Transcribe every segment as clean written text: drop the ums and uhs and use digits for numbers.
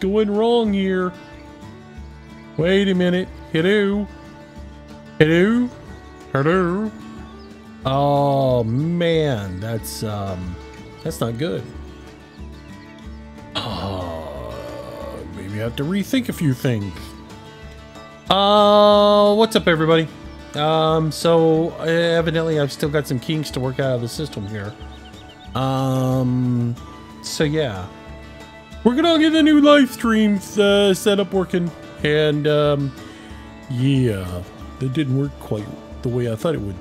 going wrong here? Wait a minute. Hello? Hello? Hello? Oh man, that's not good. Maybe I have to rethink a few things. What's up everybody? So evidently I've still got some kinks to work out of the system here. So yeah. We're gonna get the new live streams set up working, and yeah, that didn't work quite the way I thought it would.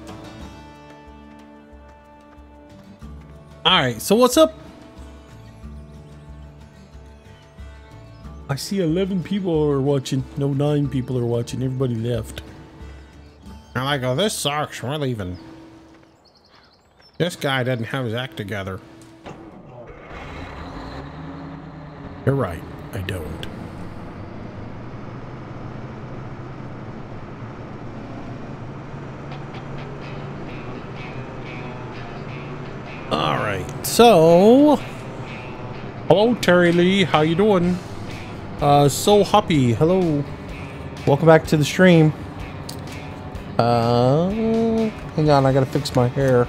Alright, so what's up? I see 11 people are watching. No, 9 people are watching. Everybody left. I'm like, oh, this sucks. We're leaving. This guy doesn't have his act together. You're right. I don't. All right. So, hello, Terry Lee. How you doing? So Hoppy. Hello. Welcome back to the stream. Hang on. I gotta fix my hair.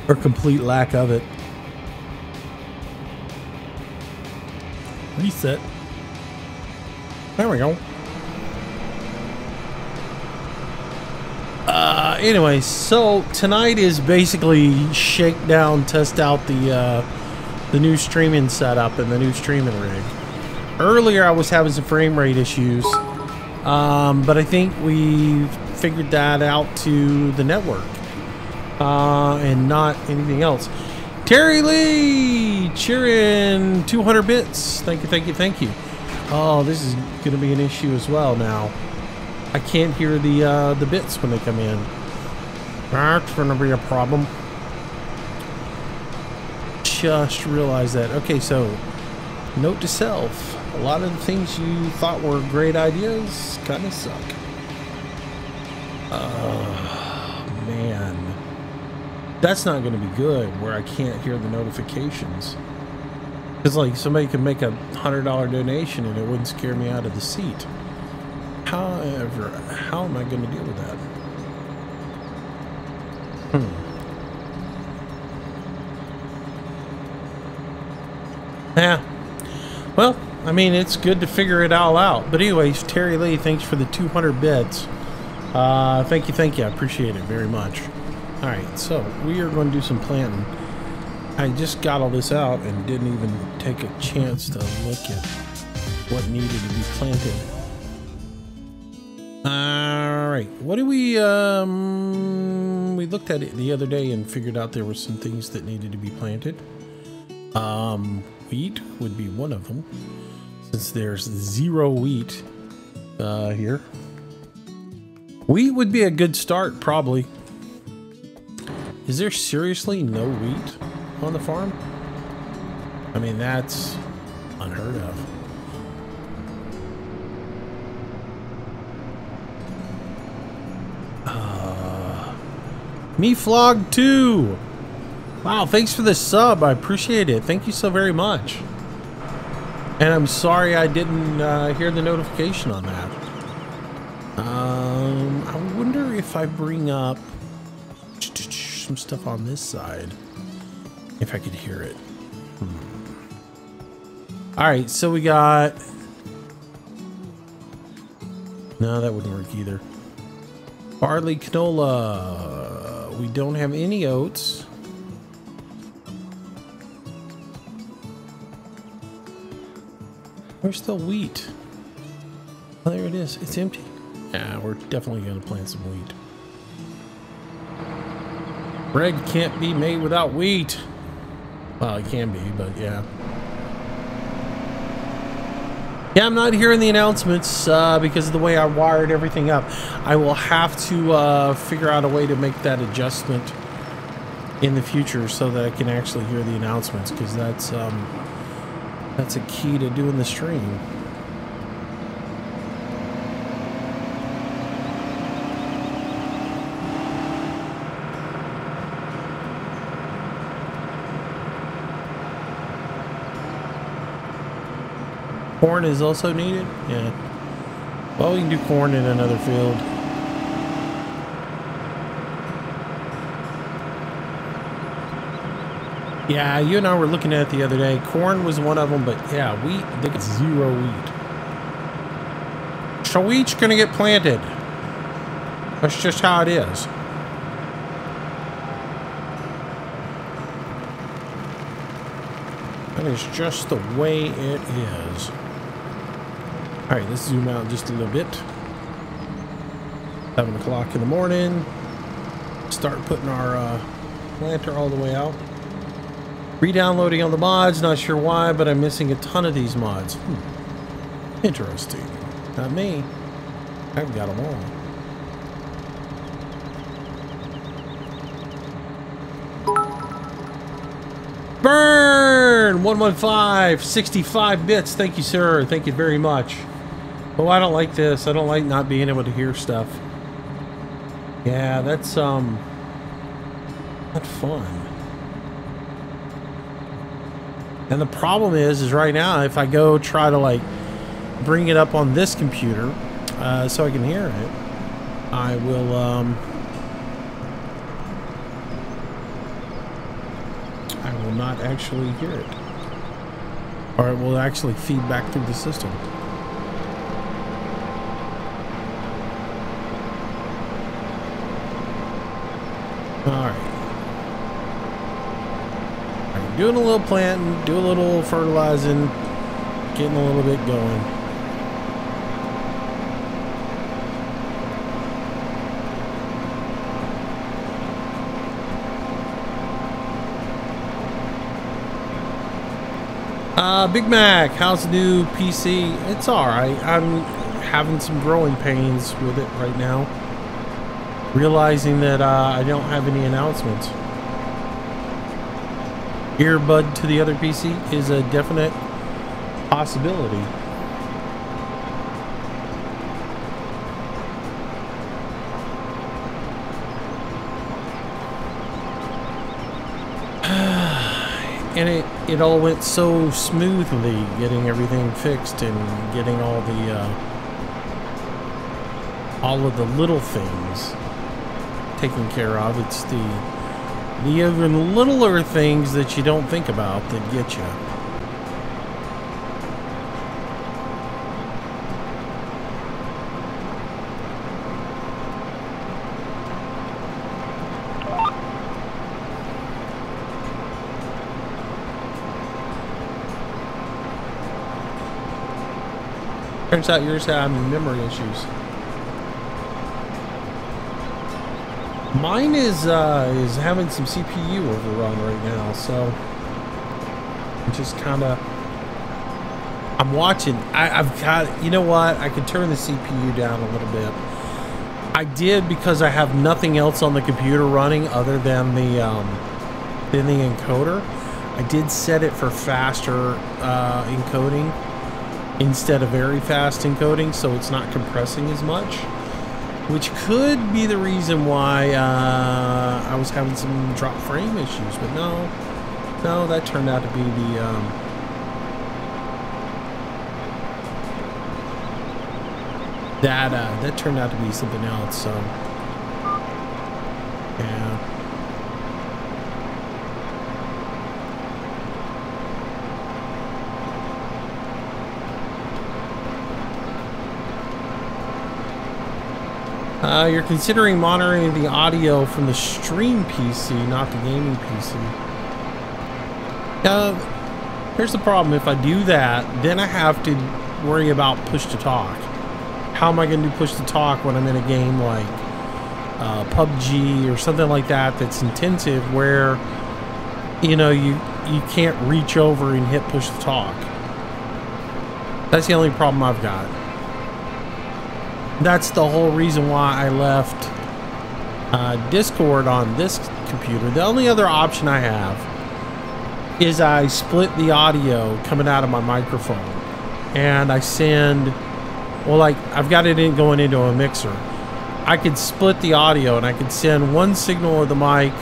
Or complete lack of it. Reset. There we go. Anyway, so tonight is basically shake down, test out the new streaming setup and the new streaming rig. Earlier I was having some frame rate issues, but I think we figured that out to the network and not anything else. Terry Lee, cheering 200 bits. Thank you, thank you, thank you. Oh, this is going to be an issue as well now. I can't hear the bits when they come in. That's going to be a problem. Just realized that. Okay, so note to self: a lot of the things you thought were great ideas kind of suck. Man. That's not going to be good where I can't hear the notifications. Because like somebody could make a $100 donation and it wouldn't scare me out of the seat. However, how am I going to deal with that? Yeah. Well, I mean, it's good to figure it all out. But anyways, Terry Lee, thanks for the 200 bits. Thank you. I appreciate it very much. Alright, so we are going to do some planting. I just got all this out and didn't even take a chance to look at what needed to be planted. Alright, what do we looked at it the other day and figured out there were some things that needed to be planted. Wheat would be one of them, since there's 0 wheat here. Wheat would be a good start, probably. Is there seriously no wheat on the farm? I mean, that's unheard of. Me Flog 2. Wow, thanks for the sub. I appreciate it. Thank you so very much. And I'm sorry I didn't hear the notification on that. I wonder if I bring up some stuff on this side, if I could hear it. All right, so we got, no, that wouldn't work either. Barley, canola. We don't have any oats. Where's the wheat? Oh, there it is. It's empty. Yeah, we're definitely gonna plant some wheat. Bread can't be made without wheat. Well, it can be, but yeah. Yeah, I'm not hearing the announcements because of the way I wired everything up. I will have to figure out a way to make that adjustment in the future so that I can actually hear the announcements, because that's a key to doing the stream. Corn is also needed? Yeah. Well, we can do corn in another field. Yeah, you and I were looking at it the other day. Corn was one of them, but yeah, wheat, I think it's 0 wheat. So wheat's gonna get planted. That's just how it is. That is just the way it is. All right, let's zoom out just a little bit. 7 o'clock in the morning. Start putting our planter all the way out. Re-downloading on the mods, not sure why, but I'm missing a ton of these mods. Interesting. Not me. I've got them all. Burn! 115, 65 bits. Thank you, sir. Thank you very much. Oh, I don't like this. I don't like not being able to hear stuff. Yeah, that's, not fun. And the problem is right now, if I go try to, like, bring it up on this computer, so I can hear it, I will not actually hear it. Or it will actually feed back through the system. Alright. Doing a little planting, do a little fertilizing, getting a little bit going. Big Mac, how's the new PC? It's alright. I'm having some growing pains with it right now. Realizing that I don't have any announcements. Earbud to the other PC is a definite possibility. And it all went so smoothly getting everything fixed and getting all of the little things taken care of. It's the even littler things that you don't think about that get you. Turns out yours have memory issues. Mine is having some CPU overrun right now, so I'm just kind of, I'm watching. I've got, you know what? I could turn the CPU down a little bit. I did because I have nothing else on the computer running other than the encoder. I did set it for faster encoding instead of very fast encoding, so it's not compressing as much, which could be the reason why I was having some drop frame issues. But no, that turned out to be the that turned out to be something else. So yeah. You're considering monitoring the audio from the stream PC, not the gaming PC. Here's the problem. If I do that, then I have to worry about push-to-talk. How am I going to do push-to-talk when I'm in a game like PUBG or something like that that's intensive, where, you know, you can't reach over and hit push-to-talk? That's the only problem I've got. That's the whole reason why I left Discord on this computer. The only other option I have is I split the audio coming out of my microphone, and I send, well, like, I've got it going into a mixer. I could split the audio and I could send one signal of the mic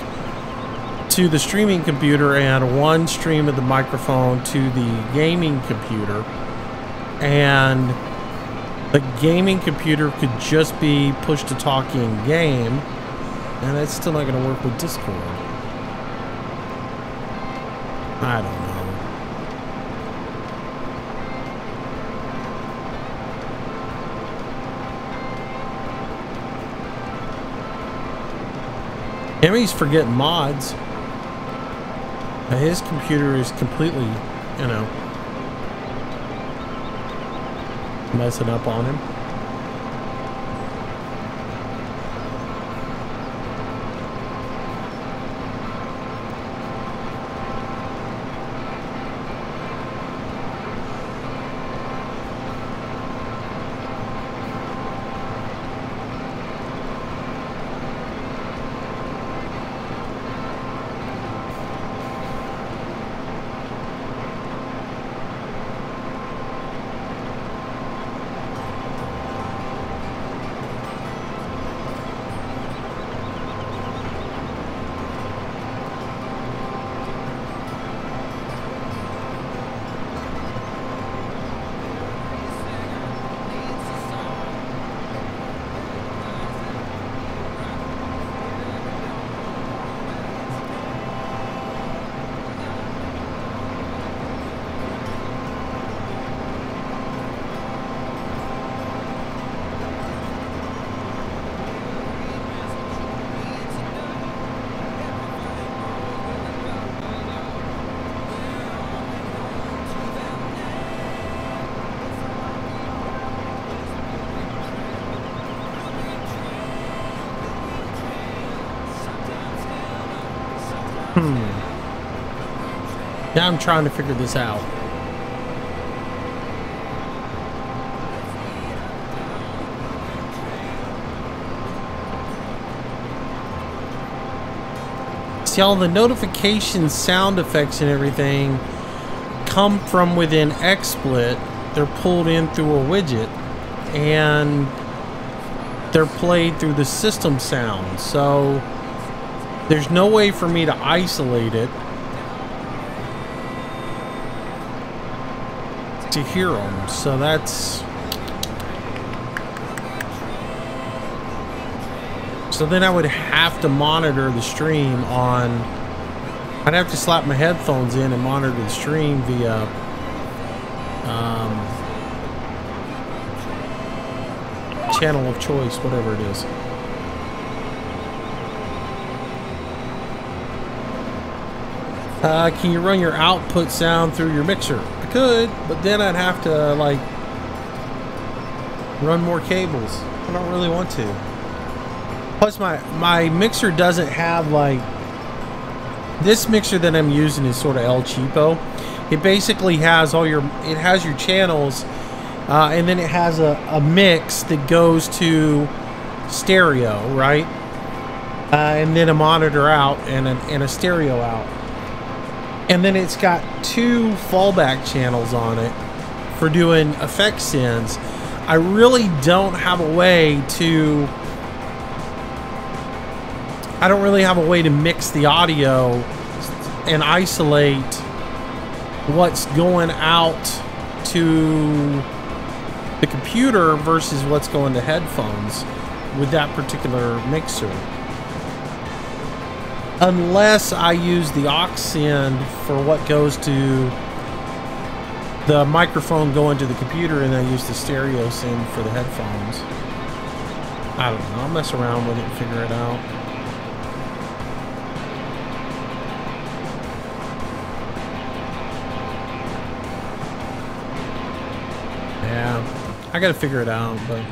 to the streaming computer and one stream of the microphone to the gaming computer. and the gaming computer could just be push to talk in game, and that's still not going to work with Discord. I don't know. Emmy's forgetting mods. His computer is completely, you know, messing up on him. Now I'm trying to figure this out. See, all the notifications, sound effects, and everything come from within XSplit. They're pulled in through a widget, and they're played through the system sound. So there's no way for me to isolate it to hear them. So that's... So then I would have to monitor the stream on... I'd have to slap my headphones in and monitor the stream via... channel of choice, whatever it is. Can you run your output sound through your mixer? I could, but then I'd have to, like, run more cables. I don't really want to. Plus, my mixer doesn't have, like... This mixer that I'm using is sort of El Cheapo. It basically has all your... It has your channels, and then it has a mix that goes to stereo, right? And then a monitor out and a stereo out. And then it's got 2 fallback channels on it for doing effect sends. I really don't have a way to... I don't really have a way to mix the audio and isolate what's going out to the computer versus what's going to headphones with that particular mixer. Unless I use the aux send for what goes to the microphone going to the computer, and I use the stereo send for the headphones. I don't know. I'll mess around with it and figure it out. Yeah, I gotta figure it out, but...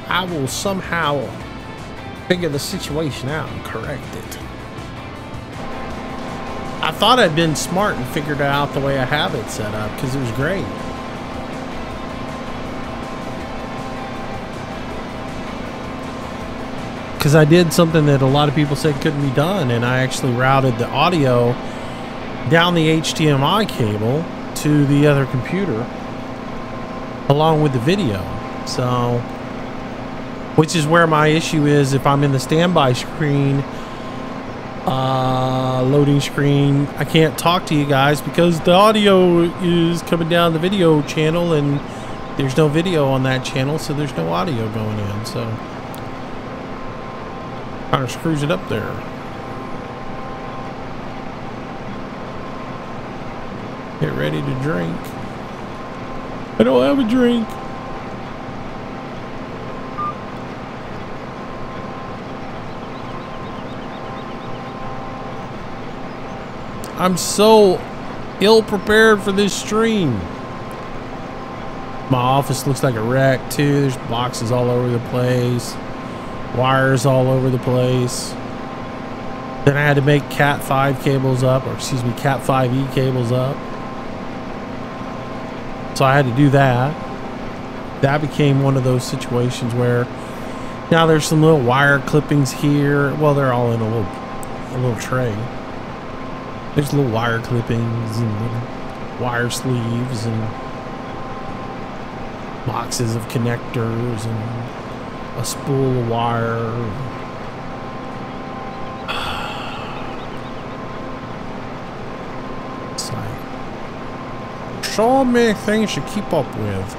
I will somehow figure the situation out and correct it. I thought I'd been smart and figured it out the way I have it set up, because it was great. Because I did something that a lot of people said couldn't be done, and I actually routed the audio down the HDMI cable to the other computer along with the video. So, which is where my issue is. If I'm in the standby screen, loading screen, I can't talk to you guys because the audio is coming down the video channel and there's no video on that channel, so there's no audio going in. So kind of screws it up there. Get ready to drink. I don't have a drink. I'm so ill prepared for this stream. My office looks like a wreck too. There's boxes all over the place, wires all over the place. Then I had to make Cat 5 cables up, or excuse me, Cat 5e cables up. So I had to do that. That became one of those situations where now there's some little wire clippings here. Well, they're all in a little tray. There's little wire clippings and little wire sleeves and boxes of connectors and a spool of wire. It's like so many things to keep up with.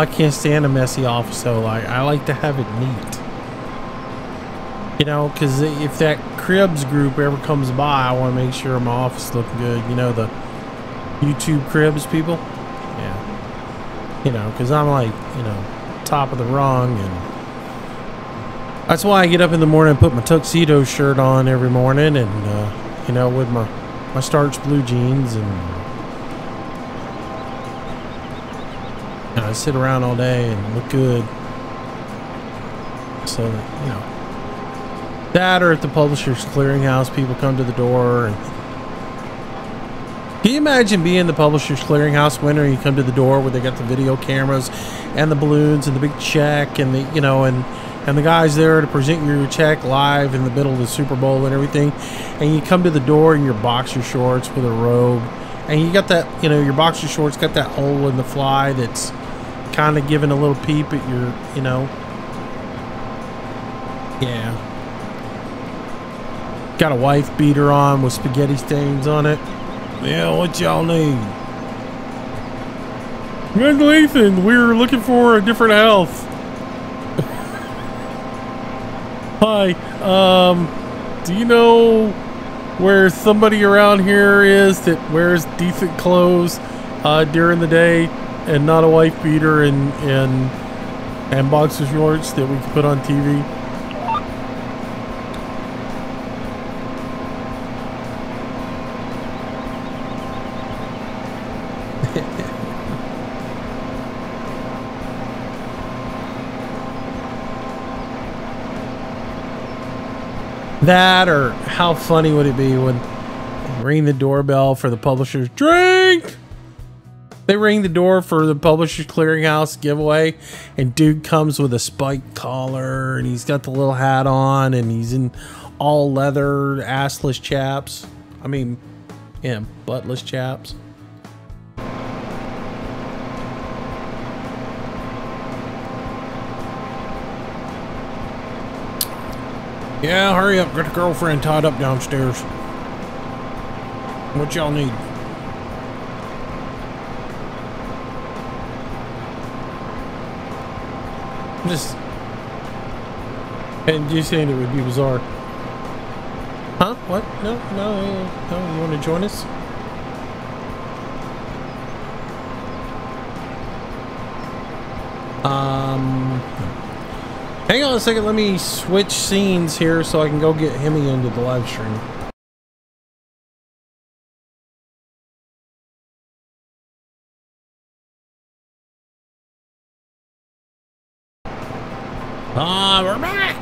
I can't stand a messy office though. Like, I like to have it neat. You know, because if that Cribs group ever comes by, I want to make sure my office looks good. You know, the YouTube Cribs people? Yeah. You know, because I'm like, you know, top of the rung, and that's why I get up in the morning and put my tuxedo shirt on every morning, and, you know, with my starched blue jeans, and I sit around all day and look good. So that, you know, that, or at the Publishers Clearinghouse, people come to the door. And can you imagine being the Publishers Clearinghouse winner? You come to the door where they got the video cameras and the balloons and the big check, and the, you know, and the guys there to present your check live in the middle of the Super Bowl and everything. And you come to the door in your boxer shorts with a robe, and you got that, you know, your boxer shorts got that hole in the fly that's kind of giving a little peep at your, you know. Yeah. Got a wife beater on with spaghetti stains on it. Yeah, what y'all need? Congratulations, we're looking for a different house. Hi, do you know where somebody around here is that wears decent clothes during the day and not a wife beater and boxer shorts that we can put on TV? That, or how funny would it be when they ring the doorbell for the Publishers drink? They ring the door for the Publishers Clearinghouse giveaway, and dude comes with a spiked collar, and he's got the little hat on, and he's in all leather assless chaps. I mean, yeah, buttless chaps. Yeah, hurry up. Got the girlfriend tied up downstairs. What y'all need? I'm just... And you saying it would be bizarre. Huh? What? No, you want to join us? Hang on a second, let me switch scenes here so I can go get Hemi into the live stream. We're back!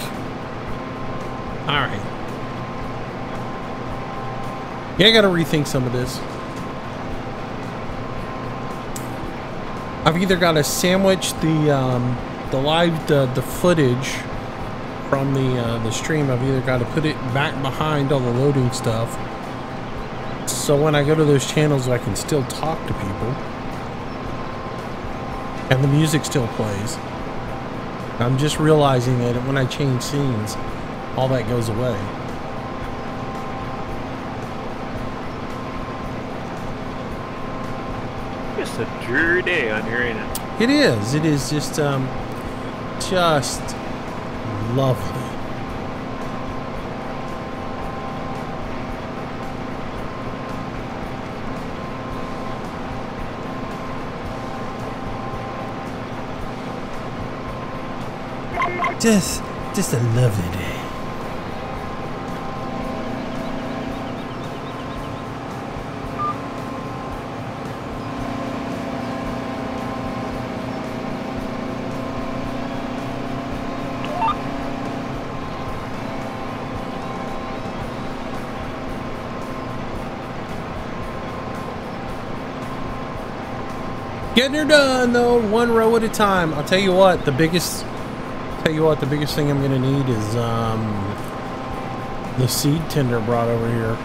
Alright. Yeah, I gotta rethink some of this. I've either got to sandwich the footage from the stream. I've either got to put it back behind all the loading stuff, so when I go to those channels I can still talk to people and the music still plays. I'm just realizing that when I change scenes, all that goes away. Just a dreary day on here, ain't it? It is. It is just lovely. Just a lovely day. Getting her done though, one row at a time. I'll tell you what, the biggest thing I'm gonna need is the seed tender brought over here.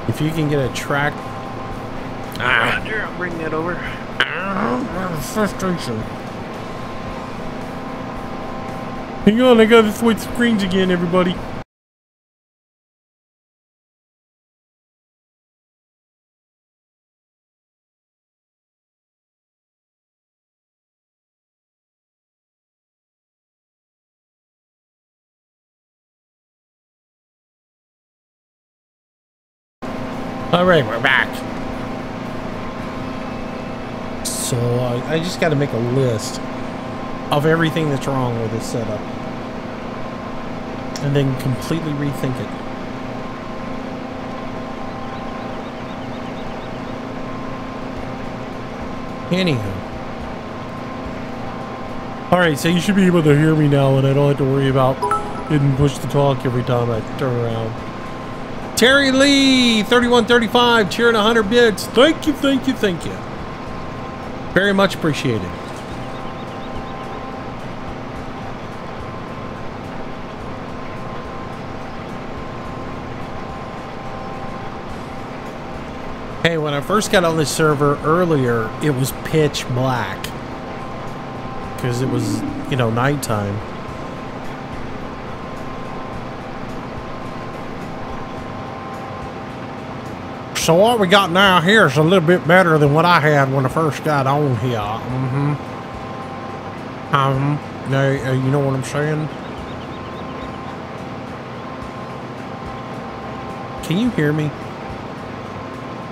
If you can get a track. Roger, I'll bring that over. Frustration. Hang on, I gotta switch screens again, everybody. Alright, we're back. So, I just gotta make a list of everything that's wrong with this setup. And then completely rethink it. Anywho. Alright, so you should be able to hear me now and I don't have to worry about hitting push to talk every time I turn around. Terry Lee, 3135, cheering 100 bits. Thank you, thank you, thank you. Very much appreciated. Hey, when I first got on this server earlier, it was pitch black. Because it was, you know, nighttime. So what we got now here is a little bit better than what I had when I first got on here. Now, you know what I'm saying? Can you hear me?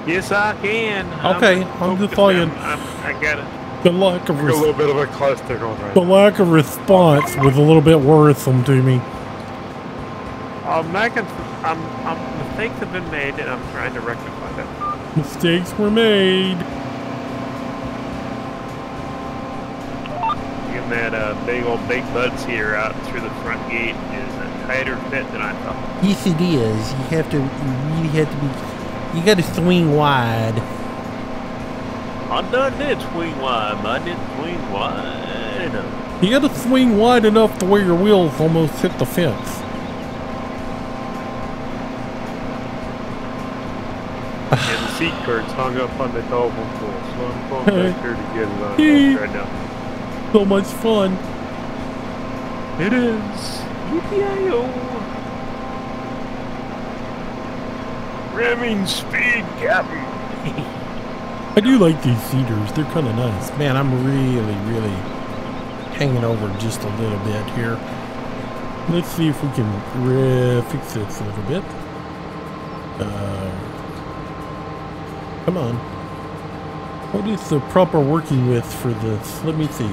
Yes, I can. Okay, I'm just saying. I got it. The lack of a little bit of a cluster going right the lack of response was a little bit worrisome to me. Mistakes have been made, and I'm trying to rectify them. Mistakes were made. Getting that big old big buds here out through the front gate is a tighter fit than I thought. Yes, it is. You really have to be. You got to swing wide. I done did swing wide, but I didn't swing wide enough. You got to swing wide enough to where your wheels almost hit the fence. And the seat cart's hung up on the telephone pole, so I'm going back there to get it on right now. So much fun. It is. Yippee-i-oh. Ramming speed, Captain. I do like these cedars. They're kind of nice. Man, I'm really hanging over just a little bit here. Let's see if we can fix this a little bit. Come on. What is the proper working width for this? Let me see.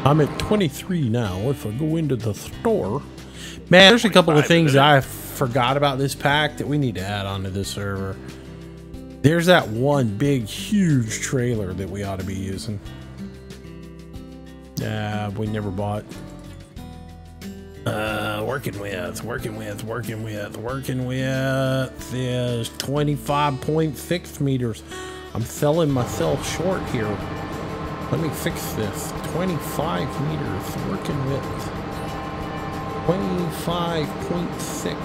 I'm at 23 now. If I go into the store, man, there's a couple of things I forgot about this pack that we need to add onto this server. There's that one big, huge trailer that we ought to be using. We never bought. Working with is 25.6 meters. I'm selling myself short here. Let me fix this. 25 meters, working with 25.6.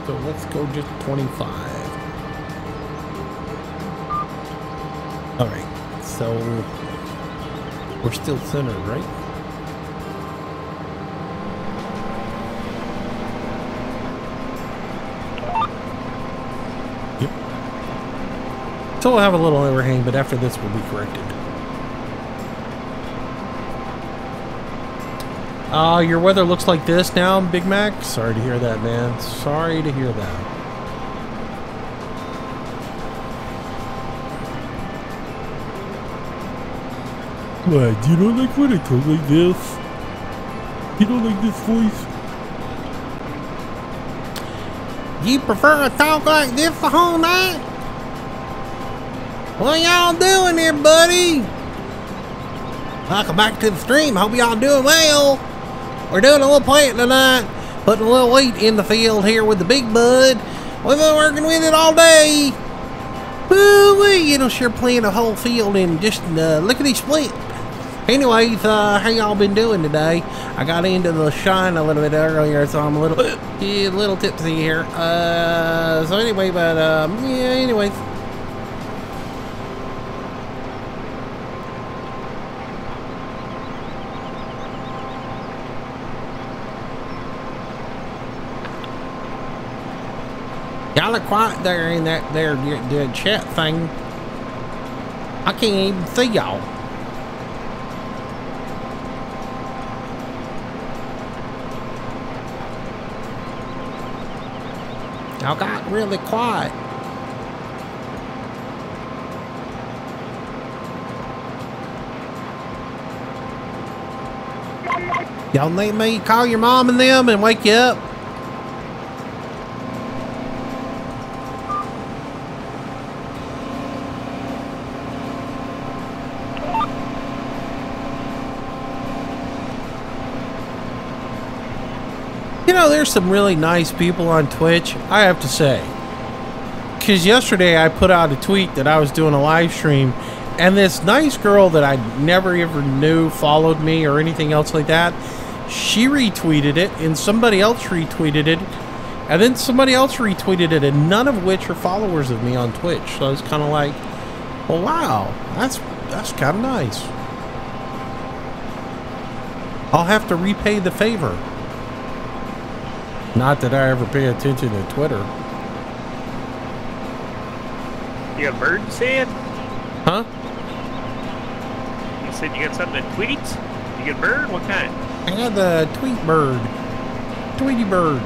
So let's go just 25. All right, so we're still centered, right? Yep. So we'll have a little overhang, but after this we'll be corrected. Your weather looks like this now, Big Mac? Sorry to hear that, man. Sorry to hear that. What? You don't like when I talk like this? You don't like this voice? You prefer to talk like this the whole night? What y'all doing here, buddy? Welcome back to the stream. Hope y'all doing well. We're doing a little plant tonight. Putting a little wheat in the field here with the big bud. We've been working with it all day. Woo-wee, it'll sure plant a whole field in just lickety-split. Anyways, how y'all been doing today? I got into the shine a little bit earlier, so I'm a little tipsy here. So anyway, but yeah, anyways. Y'all are quiet there in that there chat thing. I can't even see y'all. Y'all got really quiet. Y'all need me to call your mom and them and wake you up? You know, there's some really nice people on Twitch, I have to say. Because yesterday I put out a tweet that I was doing a live stream, and this nice girl that I never ever knew followed me or anything else like that, she retweeted it, and somebody else retweeted it, and then somebody else retweeted it, and none of which are followers of me on Twitch. So I was kind of like, well, wow, that's kind of nice. I'll have to repay the favor. Not that I ever pay attention to Twitter. You got a bird saying? Huh? You said you got something that tweets? You got a bird? What kind? I got the tweet bird. Tweety bird.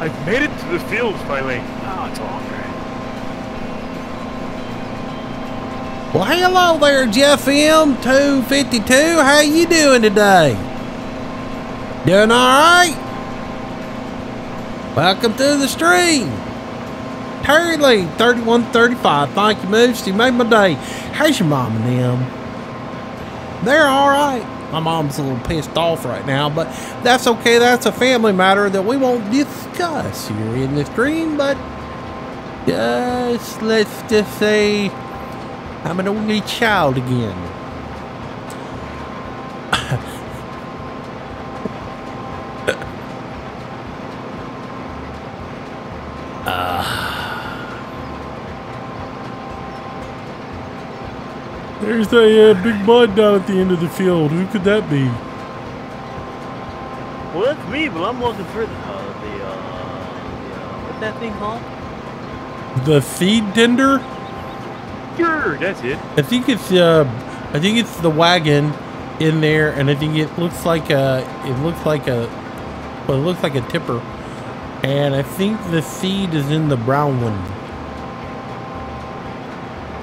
I've made it to the fields finally. Oh, it's all right. Well, hello there, Jeff M252. How you doing today? Doing all right? Welcome to the stream. Terry Lee, 3135. Thank you, Moose. You made my day. How's your mom and them? They're all right. My mom's a little pissed off right now, but that's okay. That's a family matter that we won't discuss here in the stream, but let's just say I'm an only child again. There's a big bud down at the end of the field. Who could that be? Well, that's me, but I'm looking for the that thing called? The feed tender? Sure, that's it. I think it's the wagon in there, and I think it looks like a tipper, and I think the feed is in the brown one.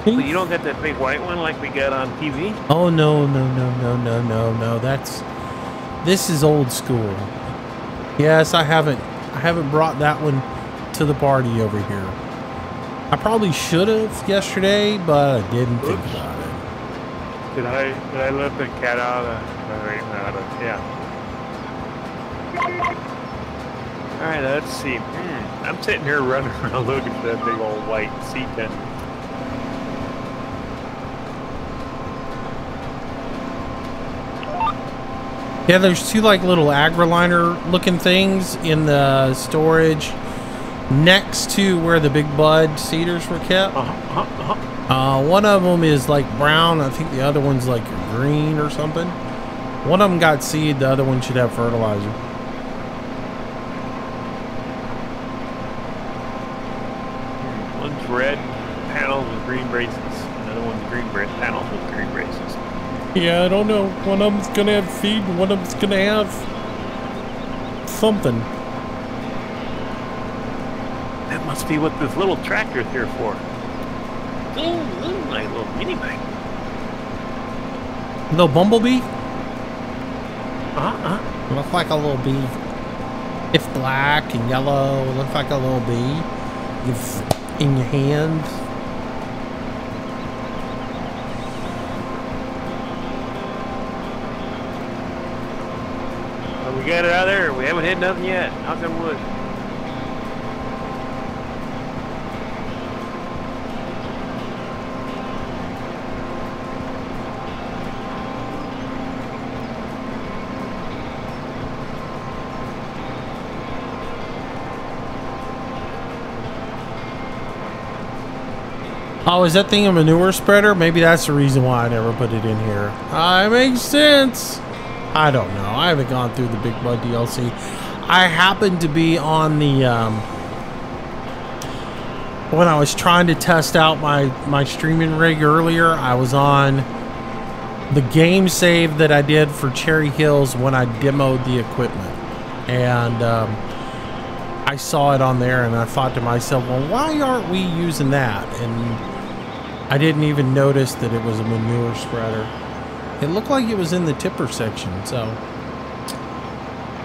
But you don't got that big white one like we got on TV? Oh no. This is old school. Yes, I haven't brought that one to the party over here. I probably should have yesterday, but I didn't think about it. Did I let the cat out of yeah. Alright, let's see. I'm sitting here running around looking for that big old white seat tender. Yeah, there's two like little agroliner looking things in the storage next to where the big bud cedars were kept. One of them is like brown. I think the other one's like green or something. One of them got seed. The other one should have fertilizer. One's red panels with green braces. Another one's green panels with green braces. Yeah, I don't know. One of them's gonna have feed, and one of them's gonna have something. That must be what this little tractor's here for. Like a little mini bike. Little bumblebee? Uh-huh. Looks like a little bee. It's black and yellow. Looks like a little bee. It's in your hand. We got it out there. We haven't hit nothing yet. Knock on wood. Oh, is that thing a manure spreader? Maybe that's the reason why I never put it in here. It makes sense. I don't know. I haven't gone through the Big Bud DLC. I happened to be on the when I was trying to test out my streaming rig earlier. I was on the game save that I did for Cherry Hills when I demoed the equipment, and I saw it on there, and I thought to myself, well, why aren't we using that? And I didn't even notice that it was a manure spreader. It looked like it was in the tipper section, so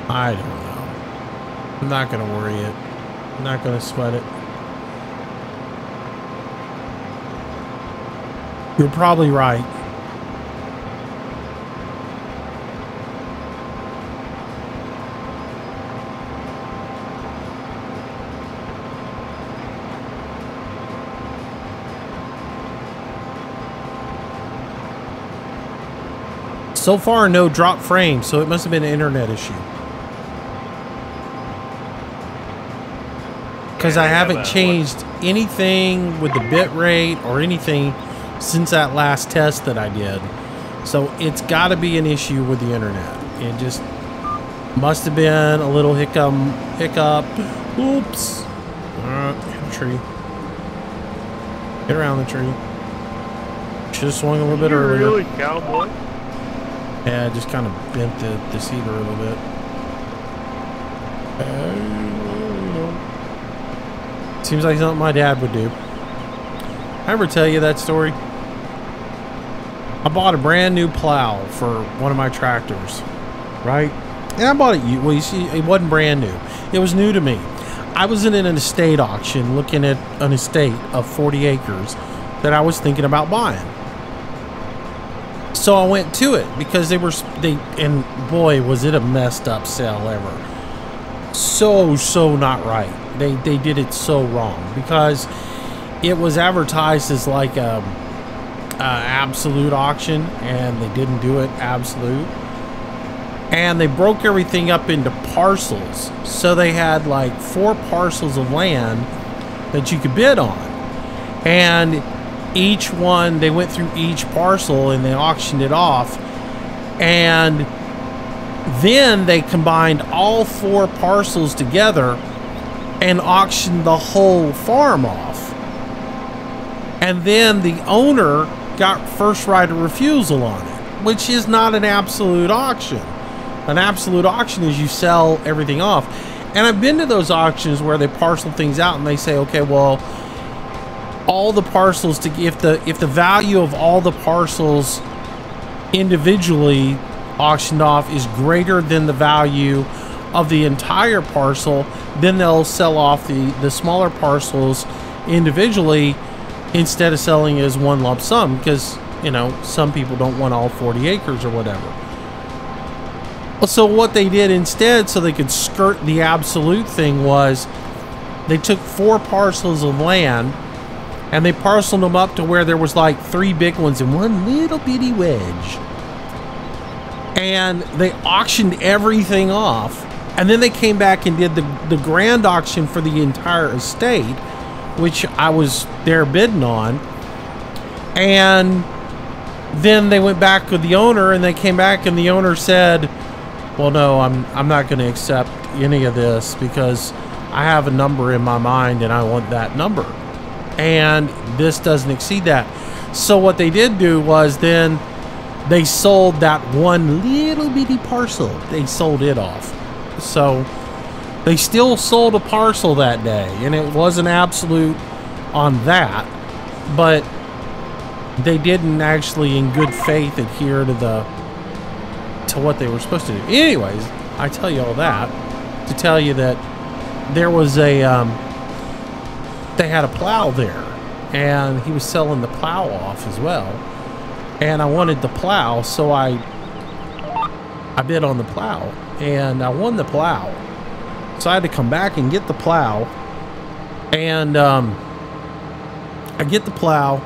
I don't know. I'm not gonna worry it. I'm not gonna sweat it. You're probably right. So far, no drop frame, so it must have been an internet issue. Because I haven't changed anything with the bit rate or anything since that last test that I did. So it's got to be an issue with the internet. It just must have been a little hiccup. Oops. Hit a tree. Get around the tree. Should have swung a little bit earlier. Really, cowboy? Yeah, I just kind of bent the cedar a little bit. Seems like something my dad would do. I ever tell you that story? I bought a brand new plow for one of my tractors, right? And I bought it, well, you see, it wasn't brand new. It was new to me. I was in an estate auction looking at an estate of 40 acres that I was thinking about buying. So I went to it because and boy, was it a messed up sale ever. So not right. They did it so wrong because it was advertised as like a absolute auction, and they didn't do it absolute. And they broke everything up into parcels. So they had like 4 parcels of land that you could bid on. And each one, they went through each parcel and they auctioned it off, and then they combined all 4 parcels together and auctioned the whole farm off. And then the owner got first right of refusal on it, which is not an absolute auction. An absolute auction is you sell everything off. And I've been to those auctions where they parcel things out and they say, okay, well, all the parcels, if the value of all the parcels individually auctioned off is greater than the value of the entire parcel, then they'll sell off the smaller parcels individually instead of selling as one lump sum, because, you know, some people don't want all 40 acres or whatever. So what they did instead, so they could skirt the absolute thing, was they took 4 parcels of land and they parceled them up to where there was like 3 big ones and 1 little bitty wedge. And they auctioned everything off. And then they came back and did the grand auction for the entire estate, which I was there bidding on. And then they went back with the owner and they came back and the owner said, well, no, I'm not going to accept any of this because I have a number in my mind and I want that number. And this doesn't exceed that. So what they did do was then they sold that 1 little bitty parcel. They sold it off. So they still sold a parcel that day, and it wasn't absolute on that, but they didn't actually in good faith adhere to what they were supposed to do. Anyways, I tell you all that to tell you that there was a they had a plow there, and he was selling the plow off as well, and I wanted the plow, so I bid on the plow, and I won the plow. So I had to come back and get the plow, and I get the plow,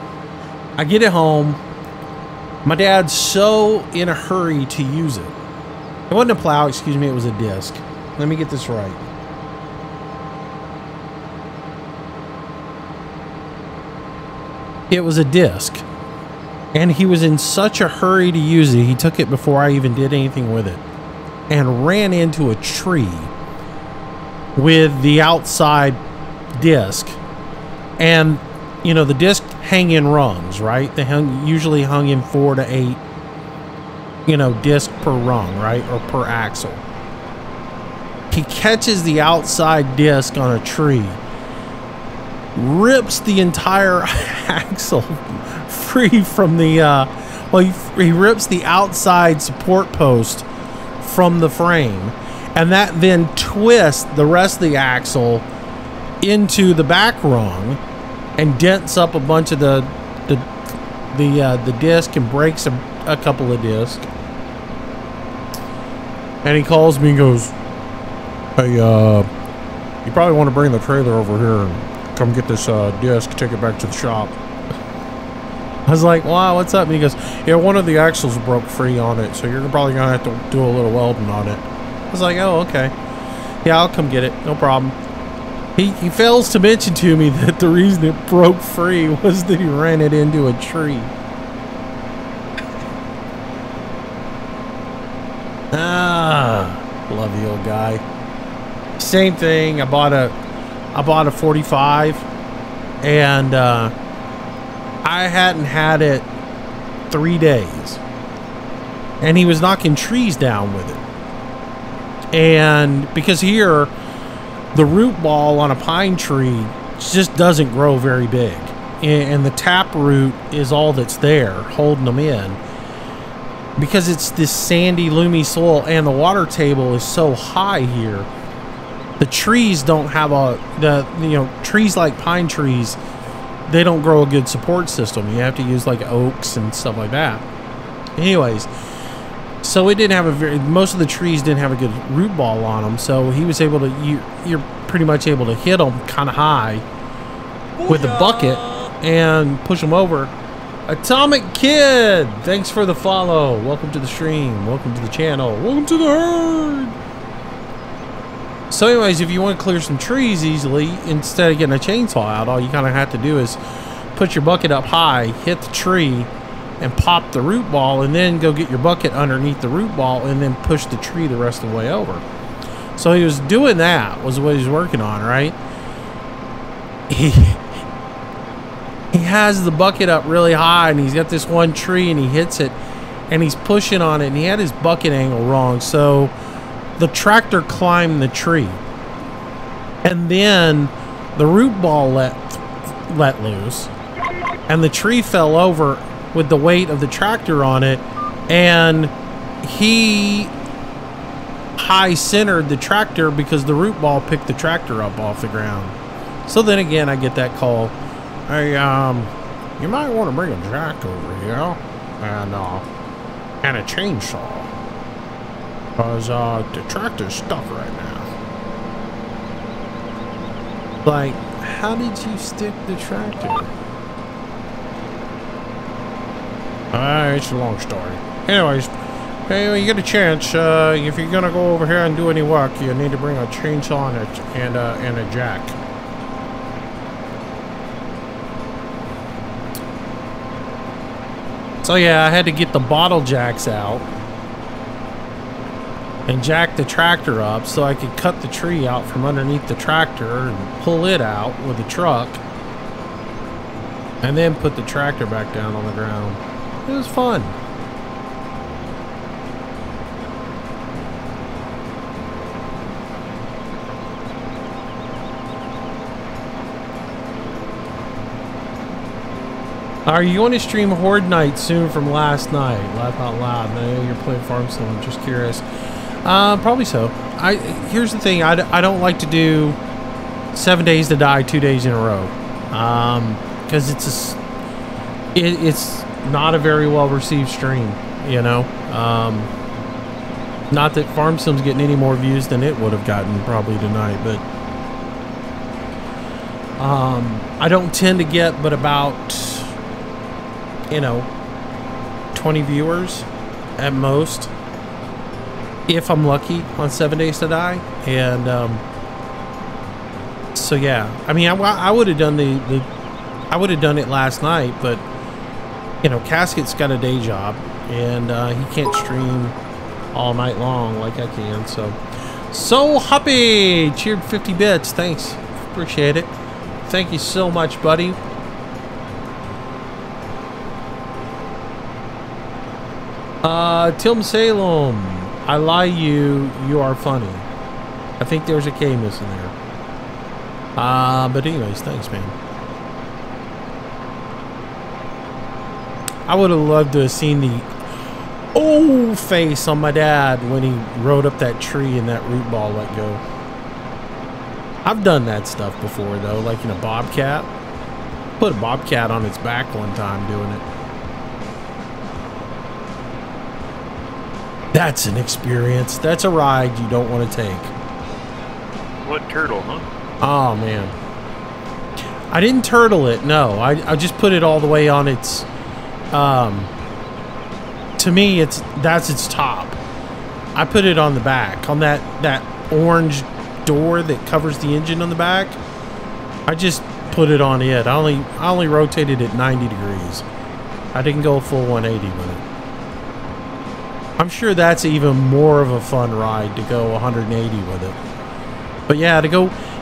I get it home. My dad's so in a hurry to use it. It wasn't a plow, excuse me, it was a disc. Let me get this right. It was a disc. And he was in such a hurry to use it, he took it before I even did anything with it, and ran into a tree with the outside disc. And you know, the disc hang in rungs, right? They usually hung in 4 to 8, you know, disc per rung, right? Or per axle. He catches the outside disc on a tree, rips the entire axle free from the, well, he rips the outside support post from the frame, and that then twists the rest of the axle into the back rung and dents up a bunch of the disc and breaks a couple of discs. And he calls me and goes, hey, you probably want to bring the trailer over here and come get this disc, take it back to the shop. I was like, wow, what's up? And he goes, yeah, one of the axles broke free on it, so you're probably gonna have to do a little welding on it. I was like, oh, okay. Yeah, I'll come get it, no problem. He fails to mention to me that the reason it broke free was that he ran it into a tree. Love the old guy. Same thing. I bought a 45, and I hadn't had it 3 days, and he was knocking trees down with it. And because here, the root ball on a pine tree just doesn't grow very big, and the tap root is all that's there holding them in, because it's this sandy, loomy soil, and the water table is so high here. The trees don't have trees like pine trees, they don't grow a good support system. You have to use like oaks and stuff like that. Anyways, so it didn't have most of the trees didn't have a good root ball on them, so he was able to, you're pretty much able to hit them kind of high with the bucket and push them over. Atomic Kid, thanks for the follow. Welcome to the stream. Welcome to the channel. Welcome to the herd. So anyways, if you want to clear some trees easily, instead of getting a chainsaw out, all you kind of have to do is put your bucket up high, hit the tree, and pop the root ball, and then go get your bucket underneath the root ball and then push the tree the rest of the way over. So he was doing that, was what he was working on, right? he has the bucket up really high, and he's got this one tree, and he hits it, and he's pushing on it, and he had his bucket angle wrong, so the tractor climbed the tree, and then the root ball let loose, and the tree fell over with the weight of the tractor on it, and he high centered the tractor because the root ball picked the tractor up off the ground. So then again, I get that call, hey, you might want to bring a jack over here and a chainsaw, because the tractor's stuck right now. Like, how did you stick the tractor? It's a long story. Anyways, hey, when you get a chance, if you're gonna go over here and do any work, you need to bring a chainsaw and a jack. So yeah, I had to get the bottle jacks out and jack the tractor up so I could cut the tree out from underneath the tractor and pull it out with the truck, and then put the tractor back down on the ground. It was fun. Are you going to stream Horde Night soon from last night? Laugh out loud. I know you're playing Farm Sim. I'm just curious. Probably so. Here's the thing. I don't like to do 7 Days to Die 2 days in a row, because it's not a very well received stream. You know, not that Farm Sim's getting any more views than it would have gotten probably tonight, but I don't tend to get but about, you know, 20 viewers at most, if I'm lucky, on 7 Days to Die. And so yeah, I mean, I would have done I would have done it last night, but you know, Casket's got a day job, and he can't stream all night long like I can. So happy cheered 50 bits. Thanks, appreciate it. Thank you so much, buddy. Tim Salem, I lie you are funny. I think there's a K missing there. But anyways, thanks, man. I would have loved to have seen the old face on my dad when he rode up that tree and that root ball let go. I've done that stuff before, though, like in a bobcat. Put a bobcat on its back one time doing it. That's an experience. That's a ride you don't want to take. What turtle, huh? Oh, man. I didn't turtle it, no. I just put it all the way on its... to me, that's its top. I put it on the back, on that orange door that covers the engine on the back. I just put it on it. I only rotated it 90 degrees. I didn't go full 180 with it. I'm sure that's even more of a fun ride to go 180 with it. But yeah,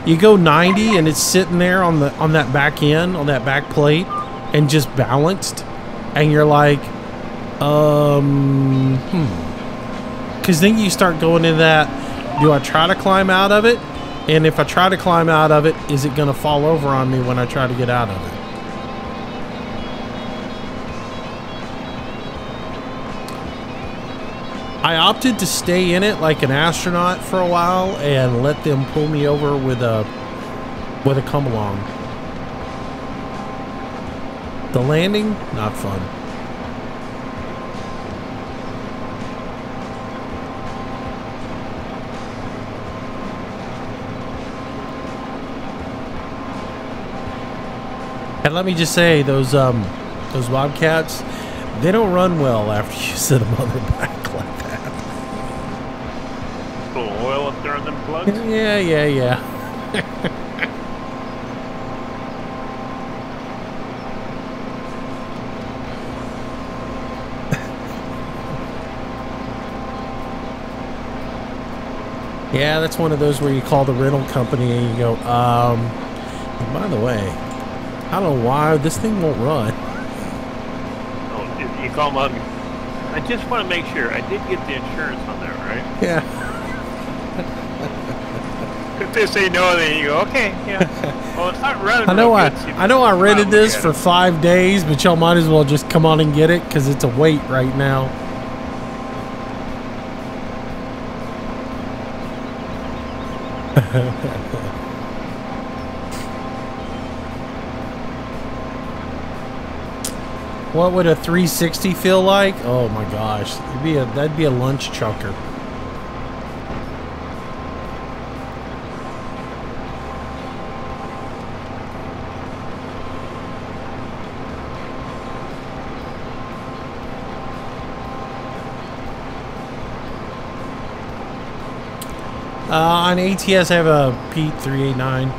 you go 90 and it's sitting there on that back end, on that back plate, and just balanced, and you're like, because then you start going into that, do I try to climb out of it? And if I try to climb out of it, is it going to fall over on me when I try to get out of it? I opted to stay in it like an astronaut for a while and let them pull me over with a come along. The landing, not fun. And let me just say, those bobcats, they don't run well after you sit them on their back like that. A little oil up there on them plugs? Yeah. Yeah, that's one of those where you call the rental company and you go, By the way, I don't know why this thing won't run. Oh, you call them up. I just want to make sure. I did get the insurance on that, right? Yeah. If they say no, then you go, okay, yeah. Well, it's not running. I know real good, so I know I rented probably this get for it. 5 days, but y'all might as well just come on and get it because it's a wait right now. What would a 360 feel like? Oh my gosh, that'd be a lunch chunker. On ATS, I have a Pete 389.